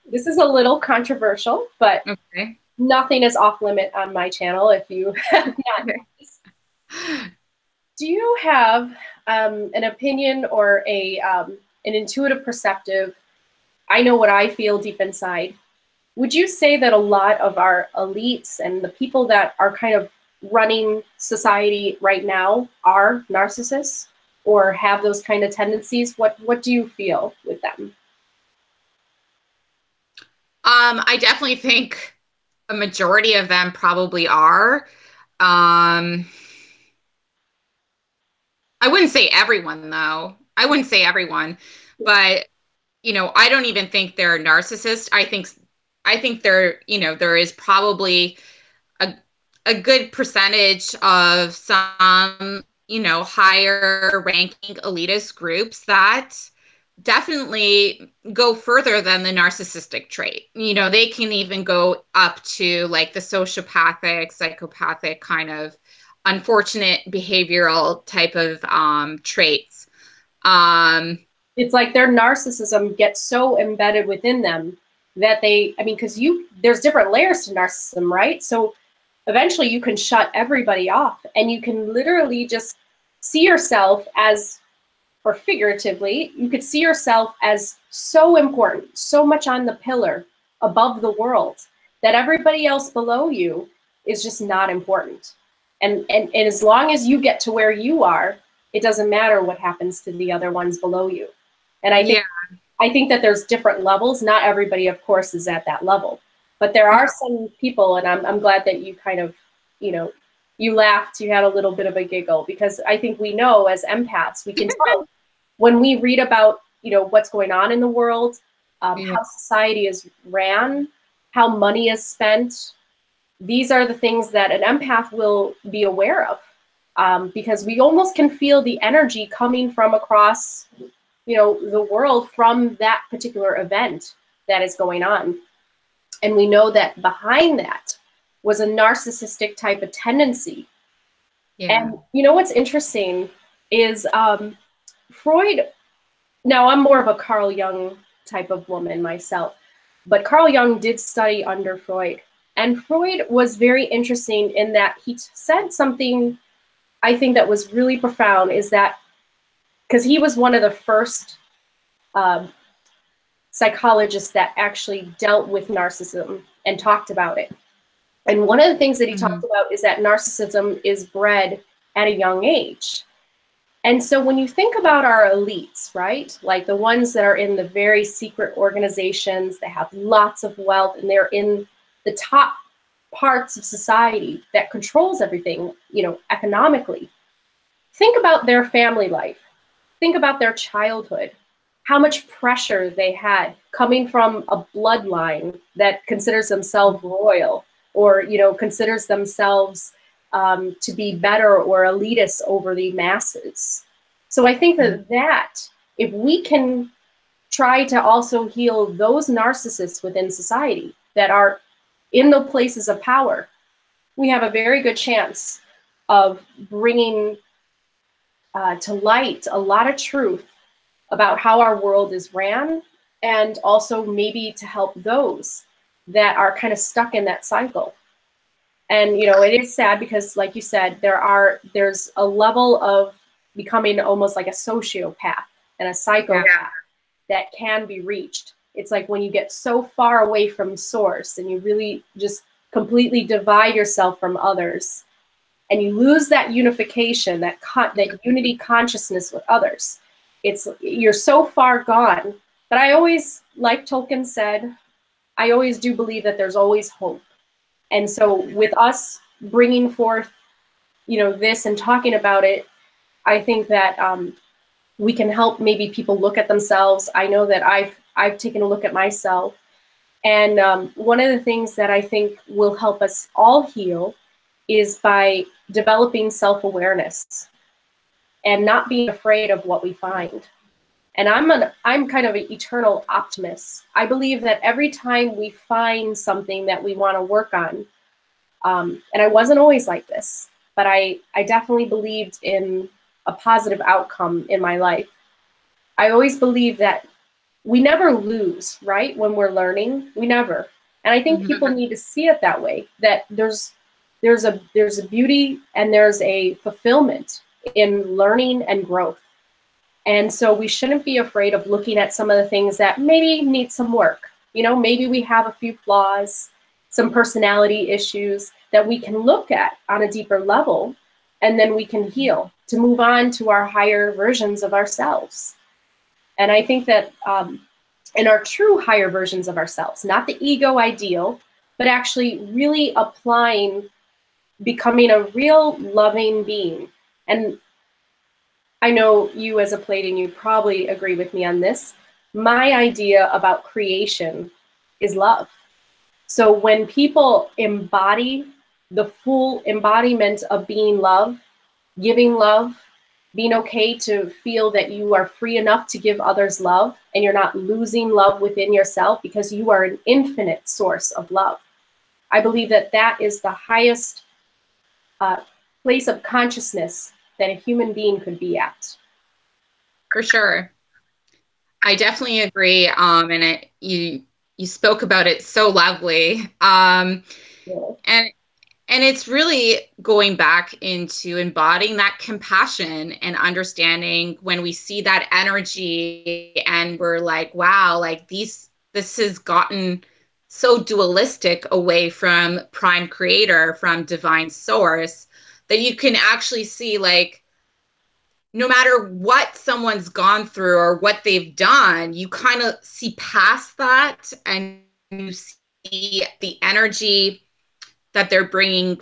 This is a little controversial, but okay. Nothing is off limit on my channel if you have not noticed. Do you have an opinion or an intuitive perceptive? I know what I feel deep inside. Would you say that a lot of our elites and the people that are kind of running society right now are narcissists or have those kind of tendencies? What do you feel with them? I definitely think a majority of them probably are. I wouldn't say everyone, though. I wouldn't say everyone, but you know, I don't even think they're narcissists. I think they're, you know, there is probably a good percentage of some, you know, higher ranking elitist groups that definitely go further than the narcissistic trait. You know, they can even go up to like the sociopathic, psychopathic kind of unfortunate behavioral type of traits. It's like their narcissism gets so embedded within them that because there's different layers to narcissism, right? So eventually you can shut everybody off, and you can literally just see yourself as, or figuratively, you could see yourself as so important, so much on the pillar above the world, that everybody else below you is just not important. And as long as you get to where you are, it doesn't matter what happens to the other ones below you. And I think that there's different levels. Not everybody, of course, is at that level, but there are some people, and I'm glad that you kind of, you know, you laughed, you had a little bit of a giggle, because I think we know as empaths, we can tell when we read about, you know, what's going on in the world, how society is ran, how money is spent. These are the things that an empath will be aware of, because we almost can feel the energy coming from across, you know, the world from that particular event that is going on. And we know that behind that was a narcissistic type of tendency. And you know what's interesting is Freud, now I'm more of a Carl Jung type of woman myself, But Carl Jung did study under Freud. And Freud was very interesting in that he said something I think that was really profound, is that because he was one of the first psychologists that actually dealt with narcissism and talked about it. And one of the things that he talked about is that narcissism is bred at a young age. And so when you think about our elites, right, like the ones that are in the very secret organizations that have lots of wealth and they're in the top parts of society that controls everything, you know, economically, think about their family life. Think about their childhood, how much pressure they had coming from a bloodline that considers themselves royal, or, you know, considers themselves to be better or elitist over the masses. So I think that if we can try to also heal those narcissists within society that are in the places of power, we have a very good chance of bringing to light a lot of truth about how our world is ran, and also maybe to help those that are kind of stuck in that cycle. And, you know, it is sad because, like you said, there's a level of becoming almost like a sociopath and a psychopath that can be reached. It's like when you get so far away from source and you really just completely divide yourself from others, and you lose that unification, that unity consciousness with others. You're so far gone. But I always, like Tolkien said, I always do believe that there's always hope. And so with us bringing forth, you know, this and talking about it, I think that we can help maybe people look at themselves. I know that I've taken a look at myself. And one of the things that I think will help us all heal is by developing self-awareness and not being afraid of what we find. And I'm kind of an eternal optimist. I believe that every time we find something that we want to work on, and I wasn't always like this, but I definitely believed in a positive outcome in my life. I always believe that we never lose, right? When we're learning, we never. And I think people need to see it that way, that there's a beauty and there's a fulfillment in learning and growth. And so we shouldn't be afraid of looking at some of the things that maybe need some work. You know, maybe we have a few flaws, some personality issues that we can look at on a deeper level, and then we can heal to move on to our higher versions of ourselves. And I think that in our true higher versions of ourselves, not the ego ideal, but actually really applying, becoming a real loving being. And I know you as a Pleiadian, you probably agree with me on this. My idea about creation is love. So when people embody the full embodiment of being love, giving love, being okay to feel that you are free enough to give others love and you're not losing love within yourself because you are an infinite source of love. I believe that that is the highest place of consciousness that a human being could be at. For sure. I definitely agree. And you spoke about it so lovely. And it's really going back into embodying that compassion and understanding when we see that energy and we're like, wow, like this has gotten so dualistic away from prime creator, from divine source, that you can actually see, like, no matter what someone's gone through or what they've done, you kind of see past that and you see the energy that they're bringing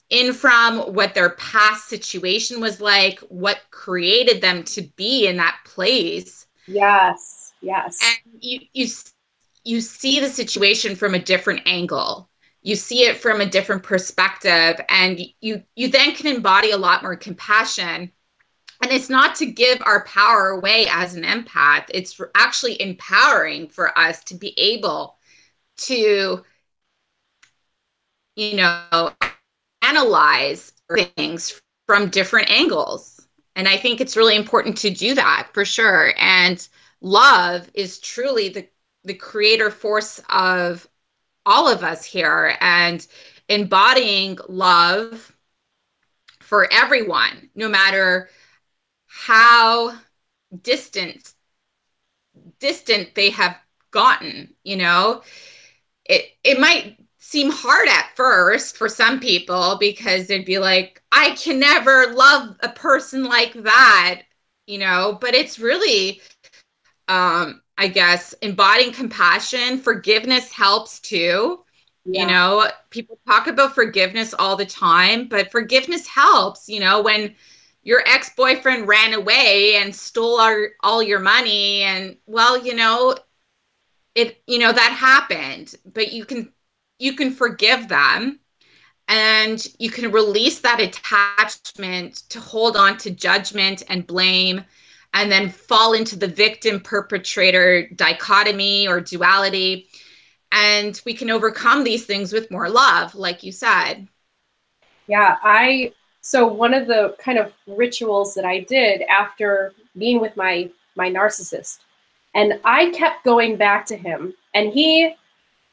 in from what their past situation was like, what created them to be in that place. Yes, yes. And you see the situation from a different angle. You see it from a different perspective, and you then can embody a lot more compassion. And it's not to give our power away as an empath. It's actually empowering for us to be able to, you know, analyze things from different angles. And I think it's really important to do that, for sure. And love is truly the creator force of all of us here and embodying love for everyone, no matter how distant they have gotten. It might seem hard at first for some people because they'd be like, I can never love a person like that, but it's really, I guess, embodying compassion. Forgiveness helps too. Yeah. People talk about forgiveness all the time, but forgiveness helps. When your ex-boyfriend ran away and stole all your money, and well, that happened, but you can forgive them, and you can release that attachment to hold on to judgment and blame, and then fall into the victim perpetrator dichotomy or duality. And we can overcome these things with more love, like you said. Yeah, so one of the kind of rituals that I did after being with my narcissist, and I kept going back to him, and he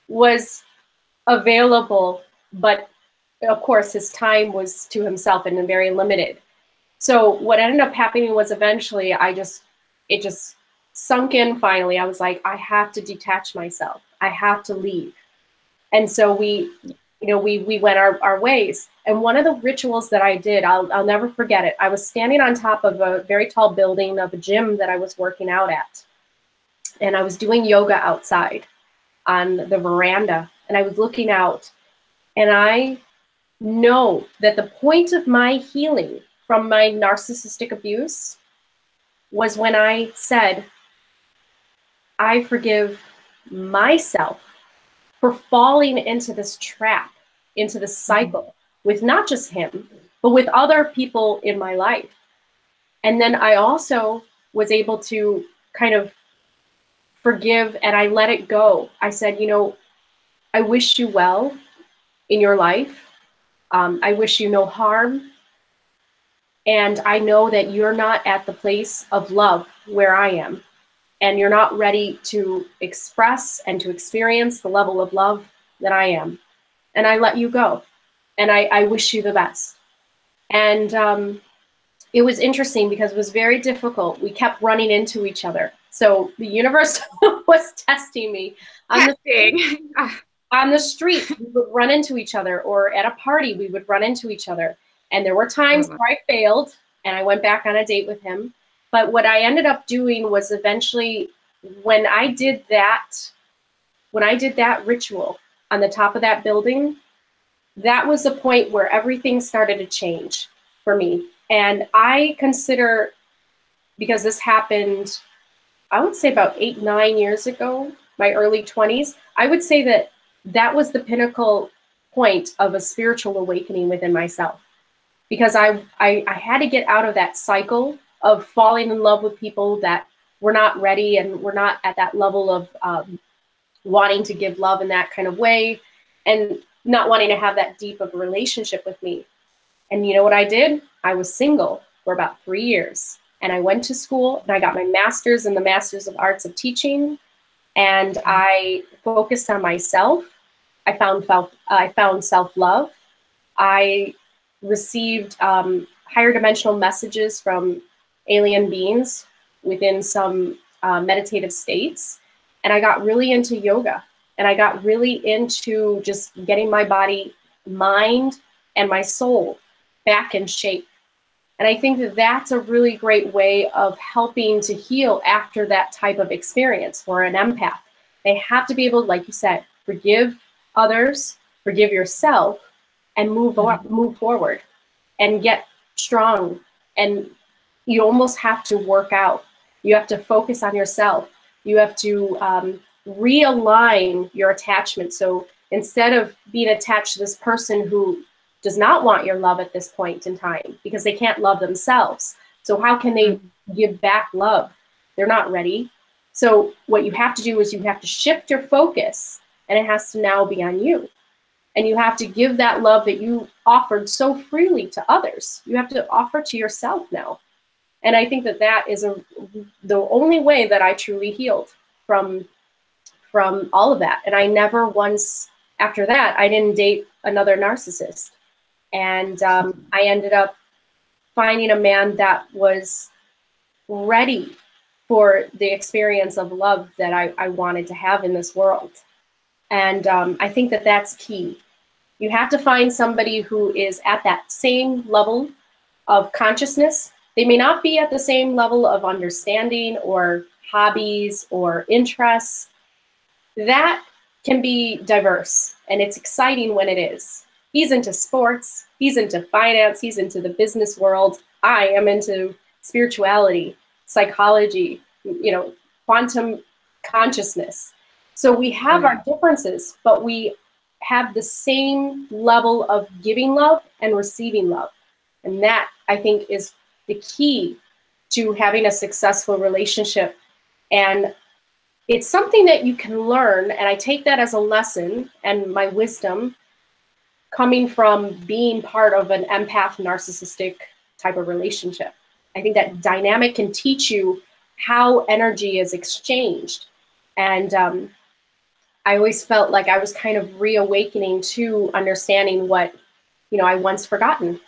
was available, but of course his time was to himself and very limited. So what ended up happening was eventually it just sunk in finally. I was like, I have to detach myself. I have to leave. And so we went our ways. And one of the rituals that I did, I'll never forget it. I was standing on top of a very tall building of a gym that I was working out at. And I was doing yoga outside on the veranda. And I was looking out. And I know that the point of my healing from my narcissistic abuse was when I said, I forgive myself for falling into this trap, into this cycle with not just him, but with other people in my life. And then I also was able to kind of forgive, and I let it go. I said, I wish you well in your life. I wish you no harm. And I know that you're not at the place of love where I am. And you're not ready to express and to experience the level of love that I am. And I let you go. And I wish you the best. And it was interesting because it was very difficult. We kept running into each other. So the universe was testing me. On the street, we would run into each other, or at a party, we would run into each other. And there were times where I failed and I went back on a date with him. But what I ended up doing was eventually, when I did that ritual on the top of that building, that was the point where everything started to change for me. And I consider, because this happened, I would say about 8-9 years ago, my early 20s, I would say that was the pinnacle point of a spiritual awakening within myself. Because I had to get out of that cycle of falling in love with people that were not ready and were not at that level of wanting to give love in that kind of way, and not wanting to have that deep of a relationship with me. And you know what I did? I was single for about 3 years. And I went to school and I got my master's in the Masters of Arts of Teaching. And I focused on myself. I found self-love. I received higher dimensional messages from alien beings within some meditative states. And I got really into yoga. And I got really into just getting my body, mind, and my soul back in shape. And I think that that's a really great way of helping to heal after that type of experience for an empath. They have to be able, like you said, forgive others, forgive yourself, and move forward and get strong. And you almost have to work out. You have to focus on yourself. You have to realign your attachment. So instead of being attached to this person who does not want your love at this point in time, because they can't love themselves. So how can they give back love? They're not ready. So what you have to do is you have to shift your focus, and it has to now be on you. And you have to give that love that you offered so freely to others. You have to offer to yourself now. And I think that is the only way that I truly healed from from all of that. And I never once, after that, I didn't date another narcissist. And I ended up finding a man that was ready for the experience of love that I wanted to have in this world. And I think that that's key. You have to find somebody who is at that same level of consciousness. They may not be at the same level of understanding or hobbies or interests. That can be diverse, and it's exciting when it is. He's into sports, he's into finance, he's into the business world. I am into spirituality, psychology, quantum consciousness. So we have our differences, but we have the same level of giving love and receiving love. And that, I think, is the key to having a successful relationship. And it's something that you can learn. And I take that as a lesson and my wisdom coming from being part of an empath narcissistic type of relationship. I think that dynamic can teach you how energy is exchanged. And I always felt like I was kind of reawakening to understanding what, I once forgotten.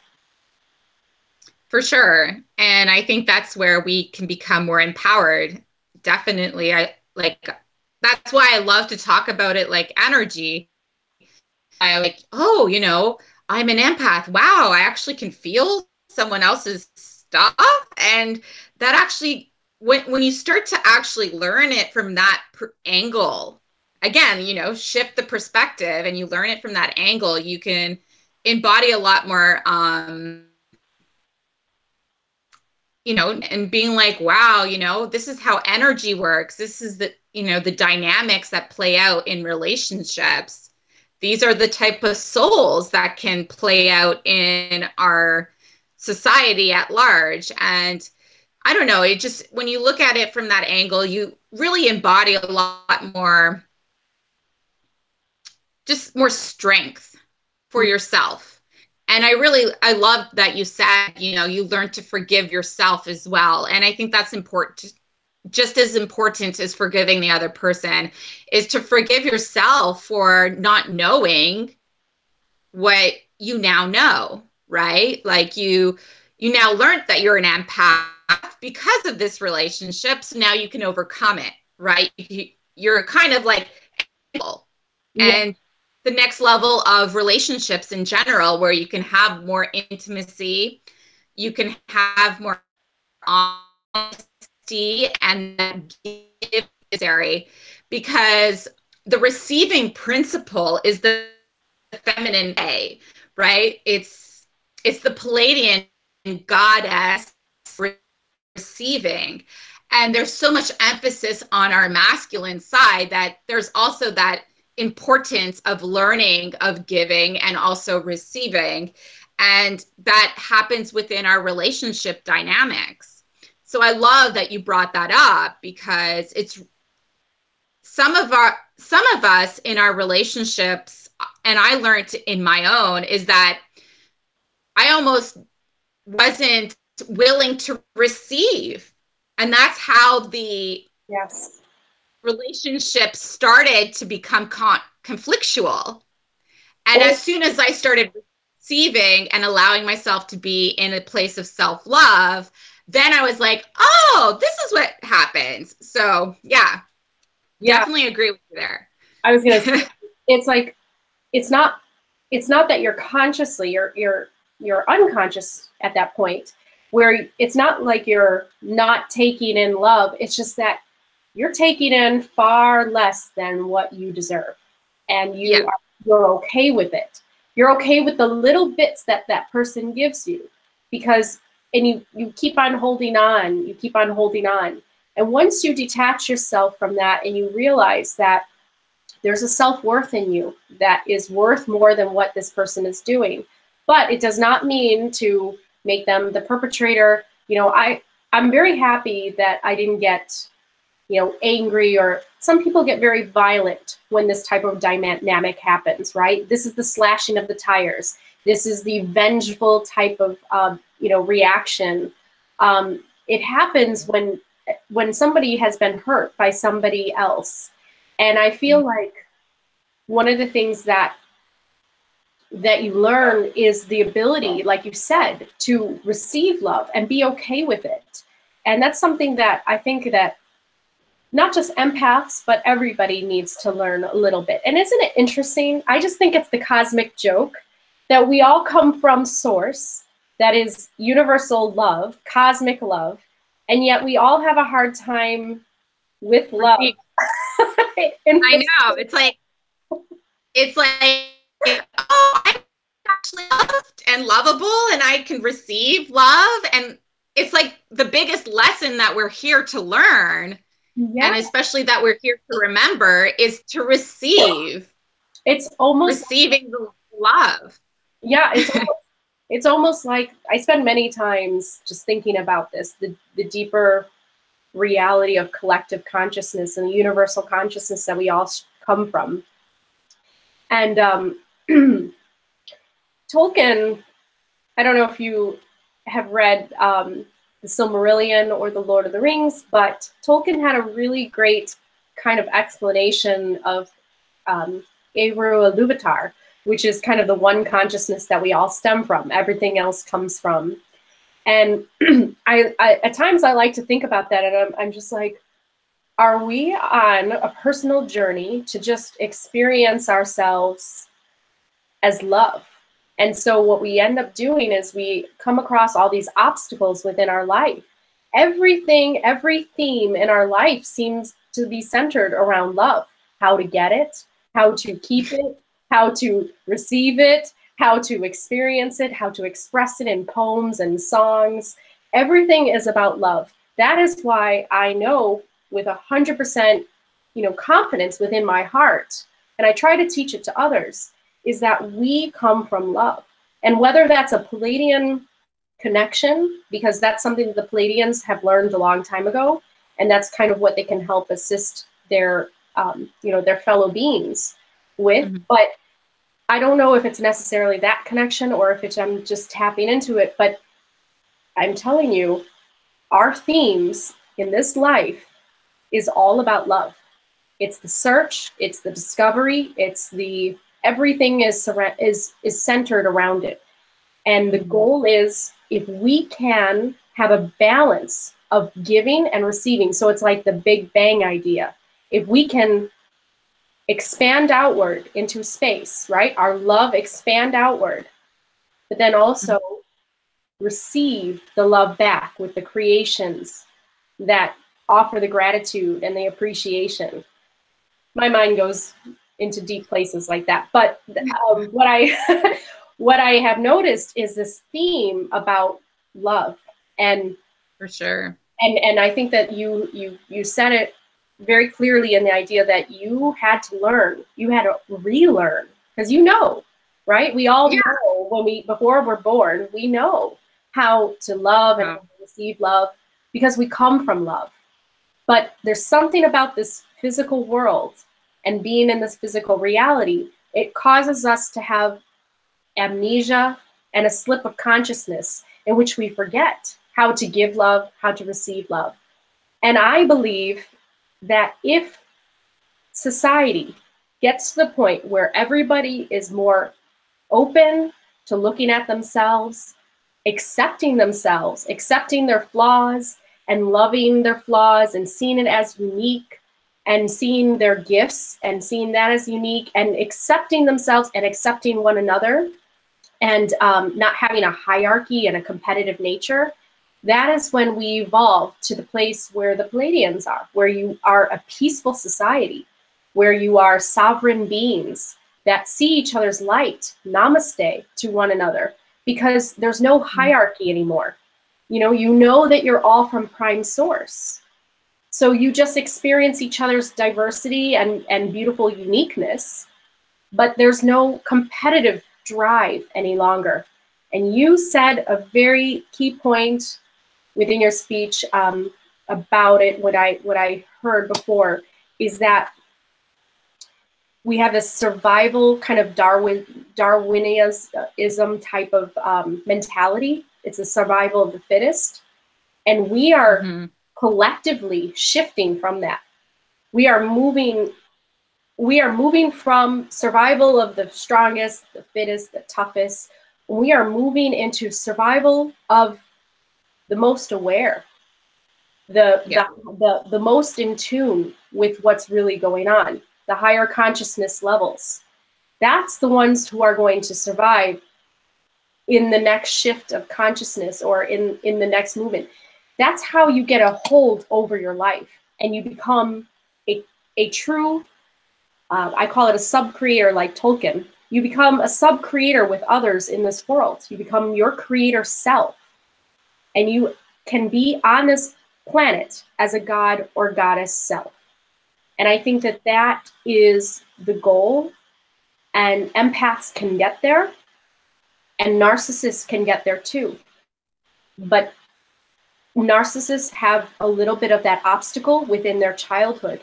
For sure. And I think that's where we can become more empowered. Definitely. That's why I love to talk about it like energy. I'm an empath. Wow, I actually can feel someone else's stuff. And that actually, when you start to actually learn it from that angle, again, shift the perspective and you learn it from that angle, you can embody a lot more, and being like, wow, this is how energy works. This is the dynamics that play out in relationships. These are the type of souls that can play out in our society at large. And I don't know, it just, when you look at it from that angle, you really embody a lot more, just more strength for yourself. And I love that you said, you learn to forgive yourself as well. And I think that's important. Just as important as forgiving the other person is to forgive yourself for not knowing what you now know, right? Like you now learned that you're an empath because of this relationship. So now you can overcome it, right? You're kind of like, and the next level of relationships in general, where you can have more intimacy, you can have more honesty, and that give necessary, because the receiving principle is the feminine A, right? It's the Palladian goddess receiving. And there's so much emphasis on our masculine side that there's also that importance of learning, of giving, and also receiving. And that happens within our relationship dynamics. So I love that you brought that up, because it's some of us in our relationships, and I learned in my own, is that I almost wasn't willing to receive. And that's how the relationship started to become conflictual. And as soon as I started receiving and allowing myself to be in a place of self-love, then I was like, oh, this is what happens. So definitely agree with you there. I was going to say, it's like, it's not that you're consciously, you're unconscious at that point, where it's not like you're not taking in love. It's just that you're taking in far less than what you deserve. And you're okay with it. You're okay with the little bits that person gives you, because, and you keep on holding on, you keep on holding on. And once you detach yourself from that and you realize that there's a self-worth in you that is worth more than what this person is doing, but it does not mean to make them the perpetrator. I'm very happy that I didn't get, angry, or some people get very violent when this type of dynamic happens, right? This is the slashing of the tires. This is the vengeful type of, reaction. It happens when somebody has been hurt by somebody else. And I feel like one of the things that you learn is the ability, like you said, to receive love and be okay with it. And that's something that I think that not just empaths, but everybody needs to learn a little bit. And isn't it interesting? I just think it's the cosmic joke that we all come from source, that is universal love, cosmic love, and yet we all have a hard time with love. I know. It's like, oh, I'm actually loved and lovable, and I can receive love. And it's like the biggest lesson that we're here to learn, and especially that we're here to remember, is to receive. It's almost receiving the love. Yeah, it's almost like I spend many times just thinking about this, the deeper reality of collective consciousness and the universal consciousness that we all come from. And Tolkien, I don't know if you have read the Silmarillion or the Lord of the Rings, but Tolkien had a really great kind of explanation of Eru Iluvatar, which is kind of the one consciousness that we all stem from. Everything else comes from. And I at times I like to think about that, and I'm just like, are we on a personal journey to just experience ourselves as love? And so what we end up doing is we come across all these obstacles within our life. Everything, every theme in our life seems to be centered around love. How to get it, how to keep it, how to receive it, how to experience it, how to express it in poems and songs. Everything is about love. That is why I know with 100%, confidence within my heart, and I try to teach it to others, is that we come from love. And whether that's a Pleiadian connection, because that's something that the Pleiadians have learned a long time ago, and that's kind of what they can help assist their, their fellow beings with. Mm-hmm. But I don't know if it's necessarily that connection or if I'm just tapping into it. But I'm telling you, our themes in this life is all about love. It's the search, it's the discovery, it's the everything is centered around it. And the goal is, if we can have a balance of giving and receiving, so it's like the Big Bang idea. If we can expand outward into space, right? Our love expand outward, but then also receive the love back with the creations that offer the gratitude and the appreciation. My mind goes into deep places like that. But what I have noticed is this theme about love, and for sure. And I think that you said it very clearly in the idea that you had to learn, you had to relearn, because right? We all know before we're born, we know how to love and how to receive love because we come from love. But there's something about this physical world and being in this physical reality, it causes us to have amnesia and a slip of consciousness in which we forget how to give love, how to receive love. And I believe that if society gets to the point where everybody is more open to looking at themselves, accepting their flaws, and loving their flaws and seeing it as unique, and seeing their gifts and seeing that as unique, and accepting themselves and accepting one another, and not having a hierarchy and a competitive nature, that is when we evolve to the place where the Pleiadians are, where you are a peaceful society, where you are sovereign beings that see each other's light, namaste, to one another, because there's no hierarchy anymore. You know that you're all from prime source. So you just experience each other's diversity and beautiful uniqueness, but there's no competitive drive any longer. And you said a very key point within your speech about it. What I heard before is that we have this survival kind of Darwinism type of mentality. It's a survival of the fittest. And we are collectively shifting from that. We are moving we are moving from survival of the strongest, the fittest, the toughest. We are moving into survival of the most aware, the most in tune with what's really going on, the higher consciousness levels. That's the ones who are going to survive in the next shift of consciousness or in the next movement. That's how you get a hold over your life and you become a true, I call it a sub-creator like Tolkien. You become a sub-creator with others in this world. You become your creator self. And you can be on this planet as a god or goddess self. And I think that that is the goal. And empaths can get there. And narcissists can get there too. But narcissists have a little bit of that obstacle within their childhood.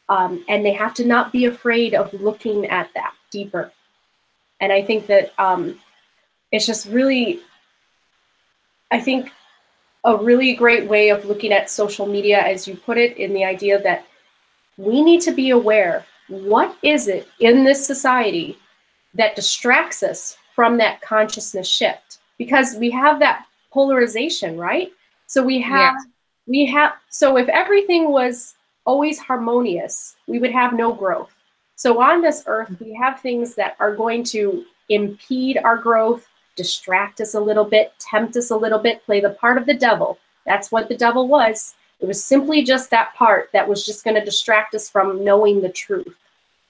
And they have to not be afraid of looking at that deeper. And I think that it's just really, I think, a really great way of looking at social media, as you put it, in the idea that we need to be aware, what is it in this society that distracts us from that consciousness shift? Because we have that polarization, right? So so if everything was always harmonious, we would have no growth. So on this earth, we have things that are going to impede our growth, distract us a little bit, tempt us a little bit, play the part of the devil. That's what the devil was. It was simply just that part that was just going to distract us from knowing the truth.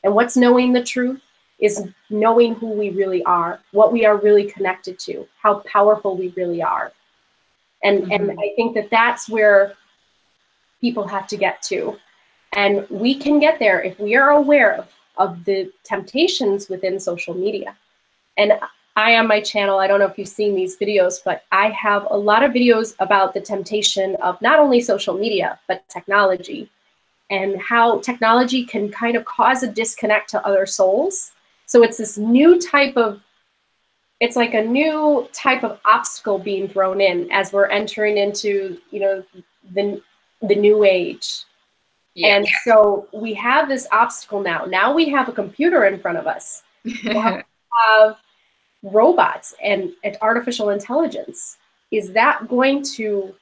And what's knowing the truth is knowing who we really are, what we are really connected to, how powerful we really are. And I think that that's where people have to get to. And we can get there if we are aware of the temptations within social media. And I, on my channel, I don't know if you've seen these videos, but I have a lot of videos about the temptation of not only social media, but technology, and how technology can kind of cause a disconnect to other souls. So it's this new type of, it's like a new type of obstacle being thrown in as we're entering into, you know, the new age. Yeah. And so we have this obstacle now. Now we have a computer in front of us. Now we have robots and artificial intelligence. Is that going to,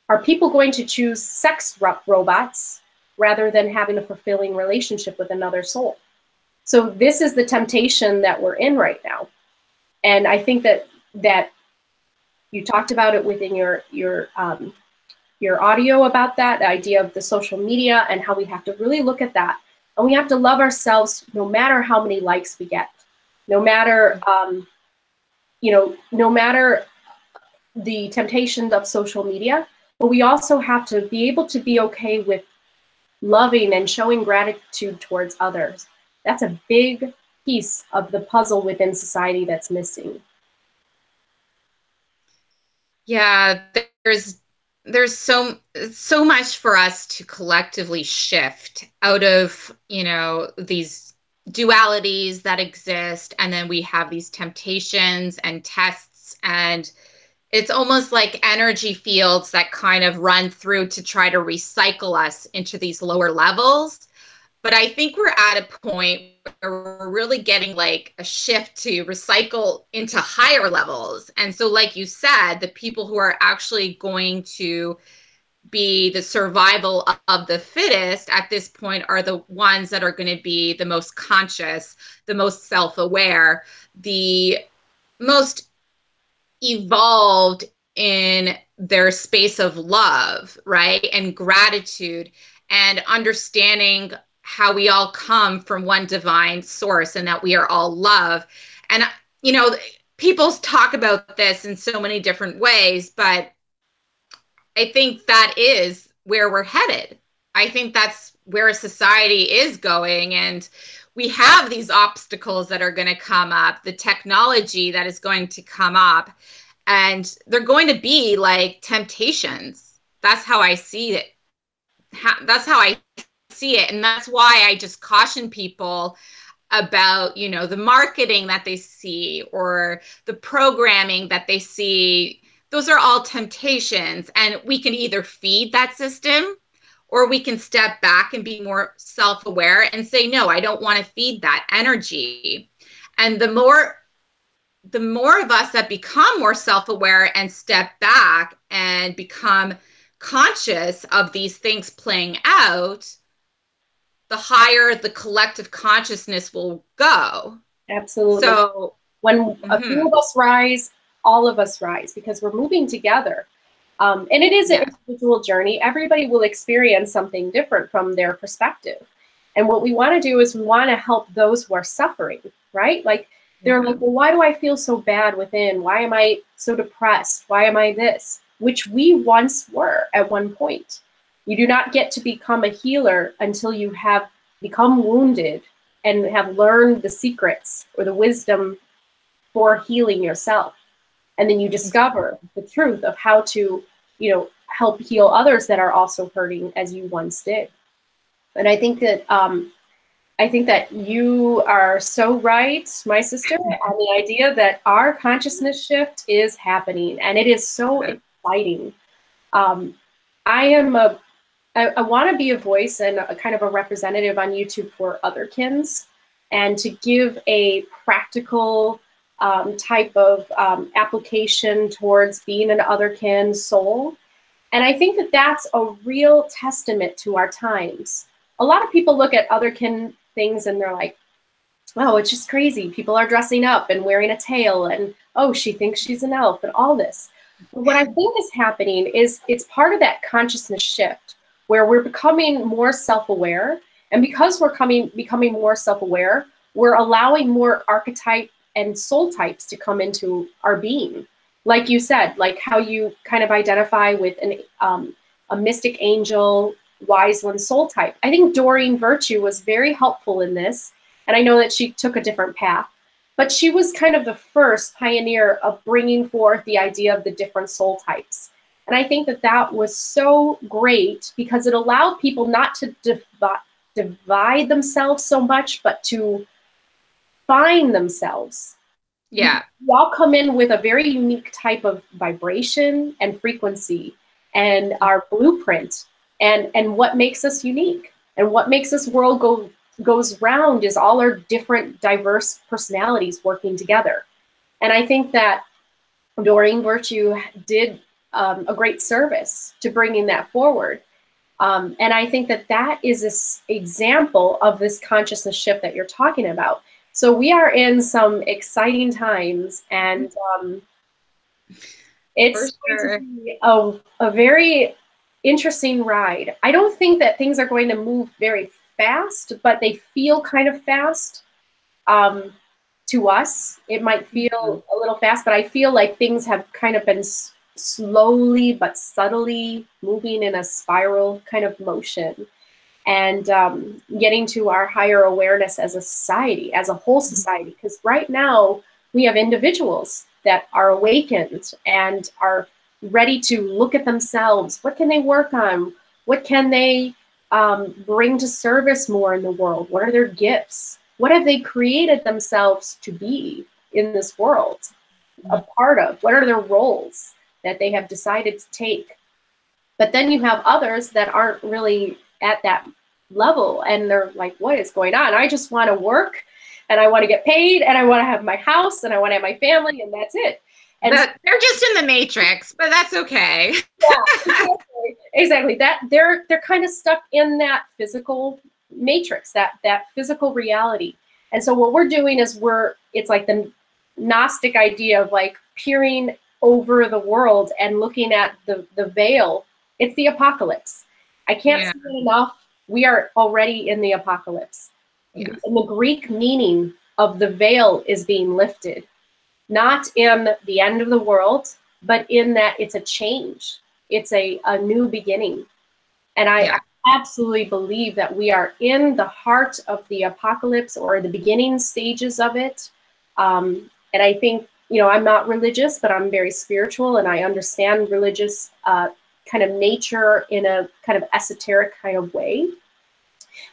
are people going to choose sex robots rather than having a fulfilling relationship with another soul? So this is the temptation that we're in right now. And I think that you talked about it within your audio about that, the idea of the social media and how we have to really look at that. And we have to love ourselves no matter how many likes we get, no matter, no matter the temptations of social media, but we also have to be able to be okay with loving and showing gratitude towards others. That's a big piece of the puzzle within society that's missing. Yeah, there's so much for us to collectively shift out of, these dualities that exist, and then we have these temptations and tests, and it's almost like energy fields that kind of run through to try to recycle us into these lower levels. But I think we're at a point where we're really getting like a shift to recycle into higher levels. And so, like you said, the people who are actually going to be the survival of the fittest at this point are the ones that are going to be the most conscious, the most self-aware, the most evolved in their space of love, right? And gratitude and understanding how we all come from one divine source and that we are all love. And, people talk about this in so many different ways, but I think that is where we're headed. I think that's where society is going. And we have these obstacles that are going to come up, the technology that is going to come up, and they're going to be like temptations. That's how I see it. That's how I see it. And that's why I just caution people about, the marketing that they see or the programming that they see. Those are all temptations, and we can either feed that system or we can step back and be more self-aware and say, no, I don't want to feed that energy. And the more of us that become more self-aware and step back and become conscious of these things playing out, the higher the collective consciousness will go. Absolutely. So when a few of us rise, all of us rise, because we're moving together. And it is an individual journey. Everybody will experience something different from their perspective. And what we want to do is we want to help those who are suffering, right? Like they're like, well, why do I feel so bad within? Why am I so depressed? Why am I this? Which we once were at one point. You do not get to become a healer until you have become wounded and have learned the secrets or the wisdom for healing yourself. And then you discover the truth of how to, you know, help heal others that are also hurting as you once did. And I think that you are so right, my sister, on the idea that our consciousness shift is happening, and it is so exciting. I want to be a voice and a kind of a representative on YouTube for otherkins, and to give a practical type of application towards being an otherkin soul. And I think that that's a real testament to our times. A lot of people look at otherkin things and they're like, oh, it's just crazy. People are dressing up and wearing a tail, and oh, she thinks she's an elf and all this. But what I think is happening is it's part of that consciousness shift where we're becoming more self-aware. And because we're becoming more self-aware, we're allowing more archetype and soul types to come into our being. Like you said, like how you kind of identify with a mystic angel, wise one soul type. I think Doreen Virtue was very helpful in this. And I know that she took a different path, but she was kind of the first pioneer of bringing forth the idea of the different soul types. And I think that that was so great because it allowed people not to divide themselves so much, but to find themselves. Yeah. We all come in with a very unique type of vibration and frequency and our blueprint and what makes us unique and what makes this world goes round is all our different diverse personalities working together. And I think that Doreen Virtue did a great service to bringing that forward. And I think that that is this example of this consciousness shift that you're talking about. So we are in some exciting times, and it's going to be a very interesting ride. I don't think that things are going to move very fast, but they feel kind of fast to us. It might feel a little fast, but I feel like things have kind of been slowly but subtly moving in a spiral kind of motion. And getting to our higher awareness as a society, as a whole society. Because right now we have individuals that are awakened and are ready to look at themselves. What can they work on? What can they bring to service more in the world? What are their gifts? What have they created themselves to be in this world, a part of? What are their roles that they have decided to take? But then you have others that aren't really at that level, and they're like, what is going on? I just want to work, and I want to get paid, and I want to have my house, and I want to have my family, and that's it. And they're just in the matrix, but that's okay. Yeah, exactly. That they're kind of stuck in that physical matrix, that physical reality. And so what we're doing is it's like the Gnostic idea of like peering over the world and looking at the veil. It's the apocalypse. I can't say it enough. We are already in the apocalypse. Yes. And the Greek meaning of the veil is being lifted, not in the end of the world, but in that it's a change. It's a new beginning. And I absolutely believe that we are in the heart of the apocalypse, or the beginning stages of it. And I think, I'm not religious, but I'm very spiritual, and I understand religious kind of nature in a kind of esoteric kind of way.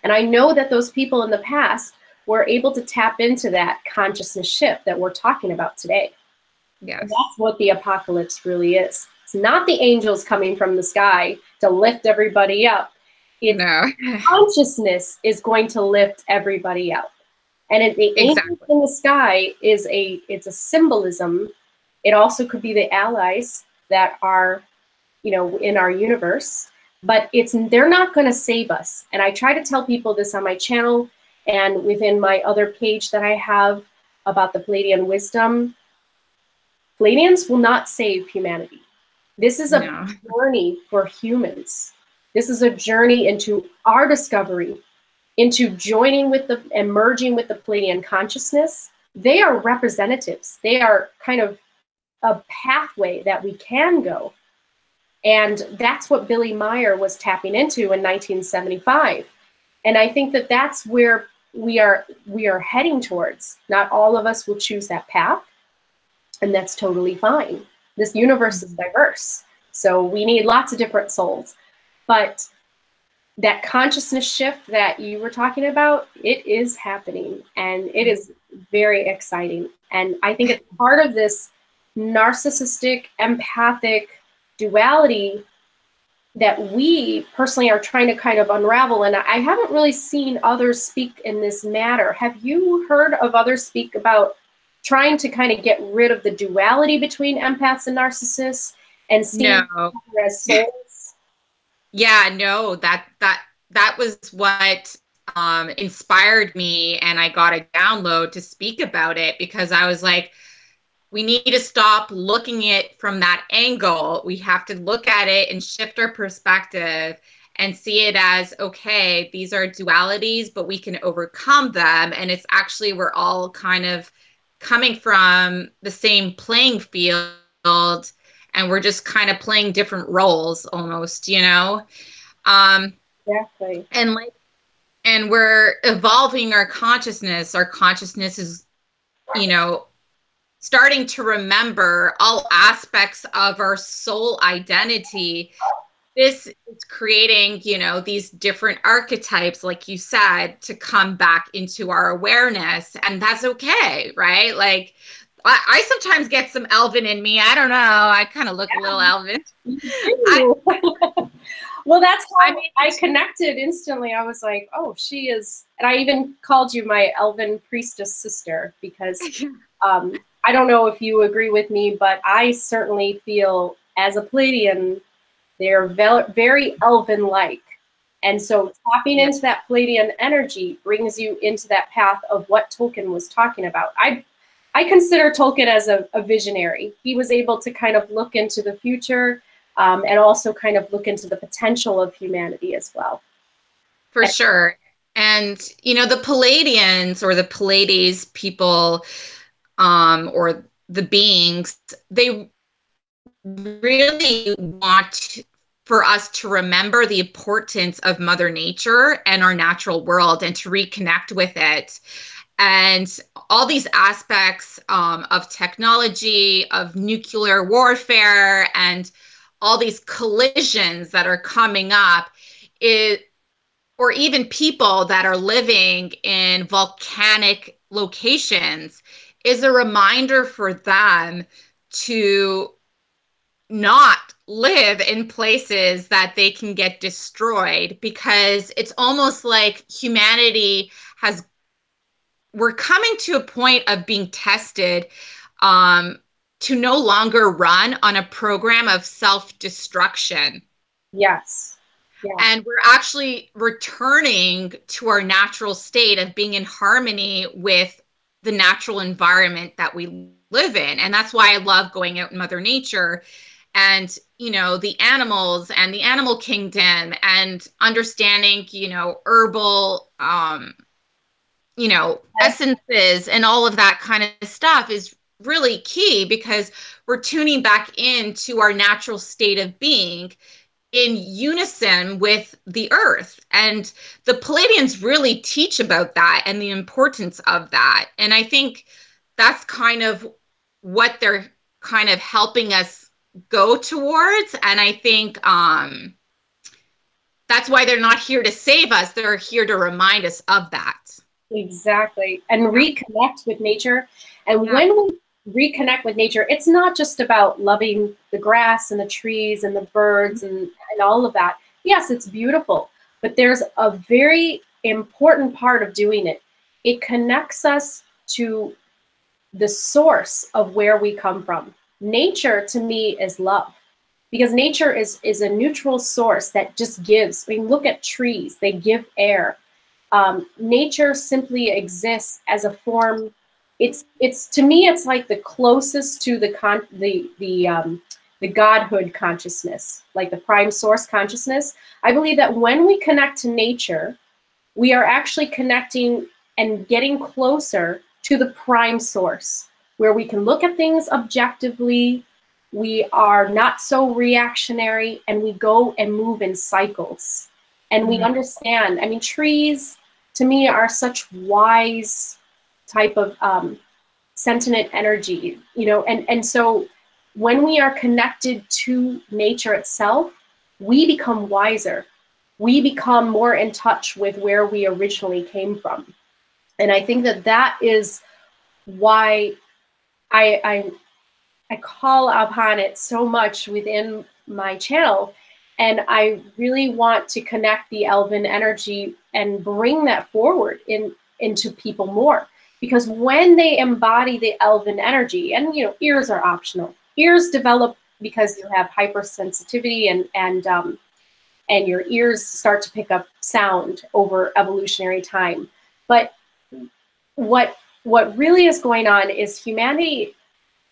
And I know that those people in the past were able to tap into that consciousness shift that we're talking about today. Yes. And that's what the apocalypse really is. It's not the angels coming from the sky to lift everybody up. It's No. consciousness is going to lift everybody up. And the angels Exactly. in the sky it's a symbolism. It also could be the allies that are, in our universe, but they're not going to save us. And I try to tell people this on my channel and within my other page that I have about the Pleiadian wisdom. Pleiadians will not save humanity. This is a No. journey for humans. This is a journey into our discovery, into joining with and merging with the Pleiadian consciousness. They are representatives. They are kind of a pathway that we can go. And that's what Billy Meyer was tapping into in 1975. And I think that that's where we are heading towards. Not all of us will choose that path, and that's totally fine. This universe is diverse, so we need lots of different souls. But that consciousness shift that you were talking about, it is happening, and it is very exciting. And I think it's part of this narcissistic, empathic duality that we personally are trying to kind of unravel. And I haven't really seen others speak in this matter. Have you heard of others speak about trying to kind of get rid of the duality between empaths and narcissists and seeing No. them as souls? Yeah, no, that was what inspired me, and I got a download to speak about it because I was like, we need to stop looking at it from that angle. We have to look at it and shift our perspective and see it as, okay, these are dualities, but we can overcome them. And it's actually, we're all kind of coming from the same playing field, and we're just kind of playing different roles almost, Exactly. And we're evolving our consciousness. Our consciousness is, starting to remember all aspects of our soul identity. This is creating, these different archetypes, like you said, to come back into our awareness. And that's okay, right? Like, I sometimes get some Elvin in me. I don't know. I kind of look a little Elvin. Well, that's how I connected instantly. I was like, oh, she is. And I even called you my Elven priestess sister because I don't know if you agree with me, but I certainly feel as a Pleiadian, they're very elven-like. And so tapping into that Pleiadian energy brings you into that path of what Tolkien was talking about. I consider Tolkien as a visionary. He was able to kind of look into the future and also kind of look into the potential of humanity as well. For sure. And, the Pleiadians or the Pleiades people or the beings, they really want for us to remember the importance of Mother Nature and our natural world and to reconnect with it. And all these aspects of technology, of nuclear warfare, and all these collisions that are coming up, or even people that are living in volcanic locations, is a reminder for them to not live in places that they can get destroyed, because it's almost like humanity we're coming to a point of being tested to no longer run on a program of self-destruction. Yes. Yeah. And we're actually returning to our natural state of being in harmony with the natural environment that we live in. And that's why I love going out in Mother Nature and, the animals and the animal kingdom and understanding, herbal, essences and all of that kind of stuff is really key, because we're tuning back into our natural state of being in unison with the earth. And the Pleiadians really teach about that and the importance of that. And I think that's kind of what they're kind of helping us go towards. And I think that's why they're not here to save us. They're here to remind us of that. Exactly. And reconnect with nature. And when we reconnect with nature, it's not just about loving the grass and the trees and the birds and all of that. Yes, it's beautiful. But there's a very important part of doing it. It connects us to the source of where we come from. Nature, to me, is love, because nature is a neutral source that just gives. I mean, look at trees, they give air. Nature simply exists as a form. It's to me, it's like the closest to the godhood consciousness, like the prime source consciousness. I believe that when we connect to nature, we are actually connecting and getting closer to the prime source, where we can look at things objectively, we are not so reactionary, and we go and move in cycles. And we understand, I mean, trees to me are such wise type of sentient energy, you know, and so when we are connected to nature itself, we become wiser. We become more in touch with where we originally came from. And I think that that is why I call upon it so much within my channel. And I really want to connect the elven energy and bring that forward into people more. Because when they embody the elven energy, and you know, ears are optional. Ears develop because you have hypersensitivity and your ears start to pick up sound over evolutionary time. But what really is going on is humanity,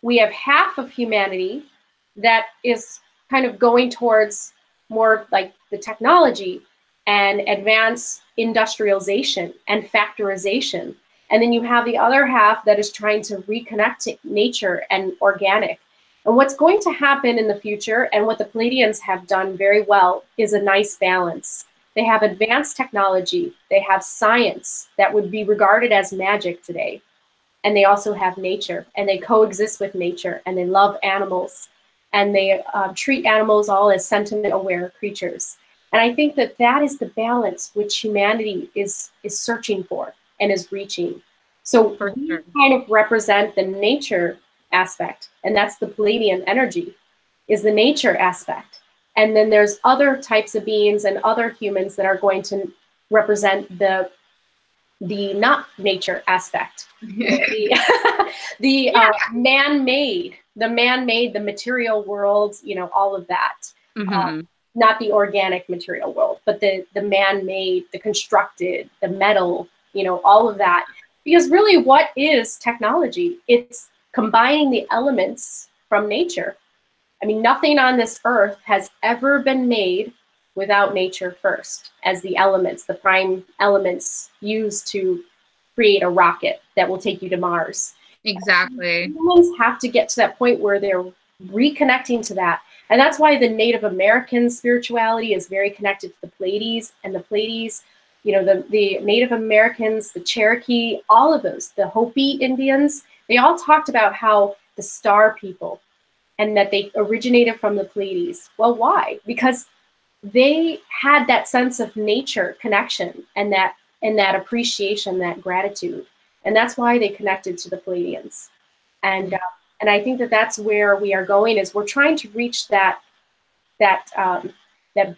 we have half of humanity that is kind of going towards more like the technology and advanced industrialization and factorization. And then you have the other half that is trying to reconnect to nature and organic. And what's going to happen in the future, and what the Pleiadians have done very well, is a nice balance. They have advanced technology, they have science that would be regarded as magic today, and they also have nature, and they coexist with nature, and they love animals, and they treat animals all as sentiment aware creatures. And I think that that is the balance which humanity is searching for and is reaching. So we kind of represent the nature aspect, and that's the Pleiadian energy, is the nature aspect. And then there's other types of beings and other humans that are going to represent the not nature aspect, the man-made, the material world, you know, all of that. Not the organic material world, but the man-made, the constructed, the metal, you know, all of that. Because really, what is technology? It's combining the elements from nature. I mean, nothing on this earth has ever been made without nature first, as the elements, the prime elements used to create a rocket that will take you to Mars. Exactly. Humans have to get to that point where they're reconnecting to that. And that's why the Native American spirituality is very connected to the Pleiades, and the Pleiades, you know, the Native Americans, the Cherokee, all of those, the Hopi Indians, they all talked about how the star people, and that they originated from the Pleiades. Well, why? Because they had that sense of nature connection and that appreciation, that gratitude. And that's why they connected to the Pleiadians. And I think that that's where we are going, is we're trying to reach that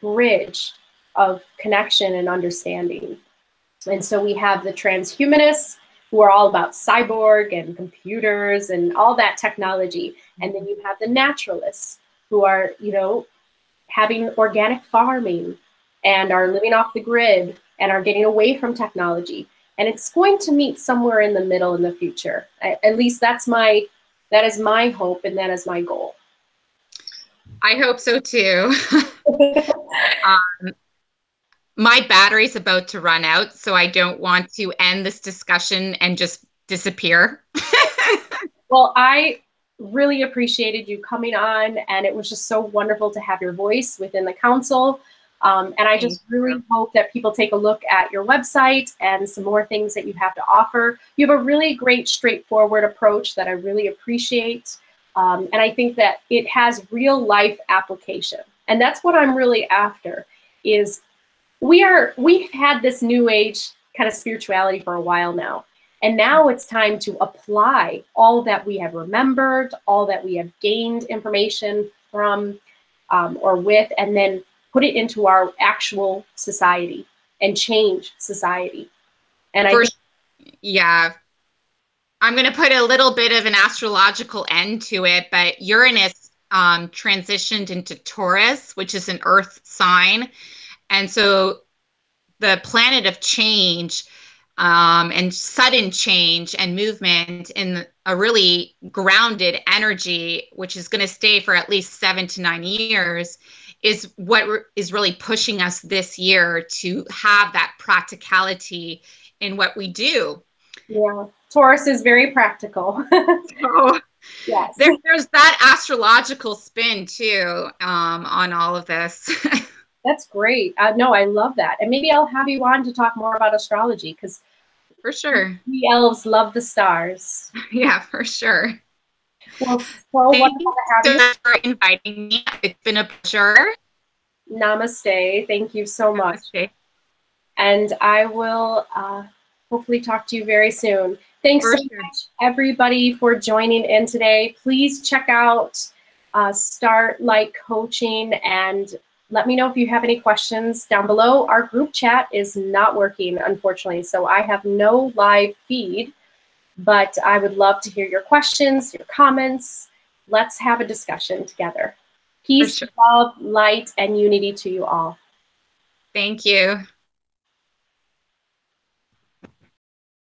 bridge of connection and understanding. And so we have the transhumanists, who are all about cyborg and computers and all that technology. And then you have the naturalists, who are, you know, having organic farming and are living off the grid and are getting away from technology. And it's going to meet somewhere in the middle in the future. At least that is my hope, and that is my goal. I hope so too. My battery's about to run out, so I don't want to end this discussion and just disappear. Well, I really appreciated you coming on, and it was just so wonderful to have your voice within the council. And I just really hope that people take a look at your website and some more things that you have to offer. You have a really great, straightforward approach that I really appreciate. And I think that it has real life application. And that's what I'm really after, is we've had this new age kind of spirituality for a while now. And now it's time to apply all that we have remembered, all that we have gained information from or with, and then put it into our actual society and change society. And yeah, I'm going to put a little bit of an astrological end to it, but Uranus transitioned into Taurus, which is an earth sign. And so the planet of change and sudden change and movement in a really grounded energy, which is going to stay for at least 7 to 9 years, is what is really pushing us this year to have that practicality in what we do. Yeah, Taurus is very practical. So yes, there's that astrological spin too on all of this. That's great. No, I love that. And maybe I'll have you on to talk more about astrology, because For sure. we elves love the stars. Yeah, for sure. Well, so wonderful to have you. Thank you for inviting me. It's been a pleasure. Namaste. Thank you so much. Namaste. And I will hopefully talk to you very soon. Thanks so much, everybody, for joining in today. Please check out Starlight Coaching, and let me know if you have any questions down below. Our group chat is not working, unfortunately, so I have no live feed, but I would love to hear your questions, your comments. Let's have a discussion together. Peace, love, light, and unity to you all. Thank you.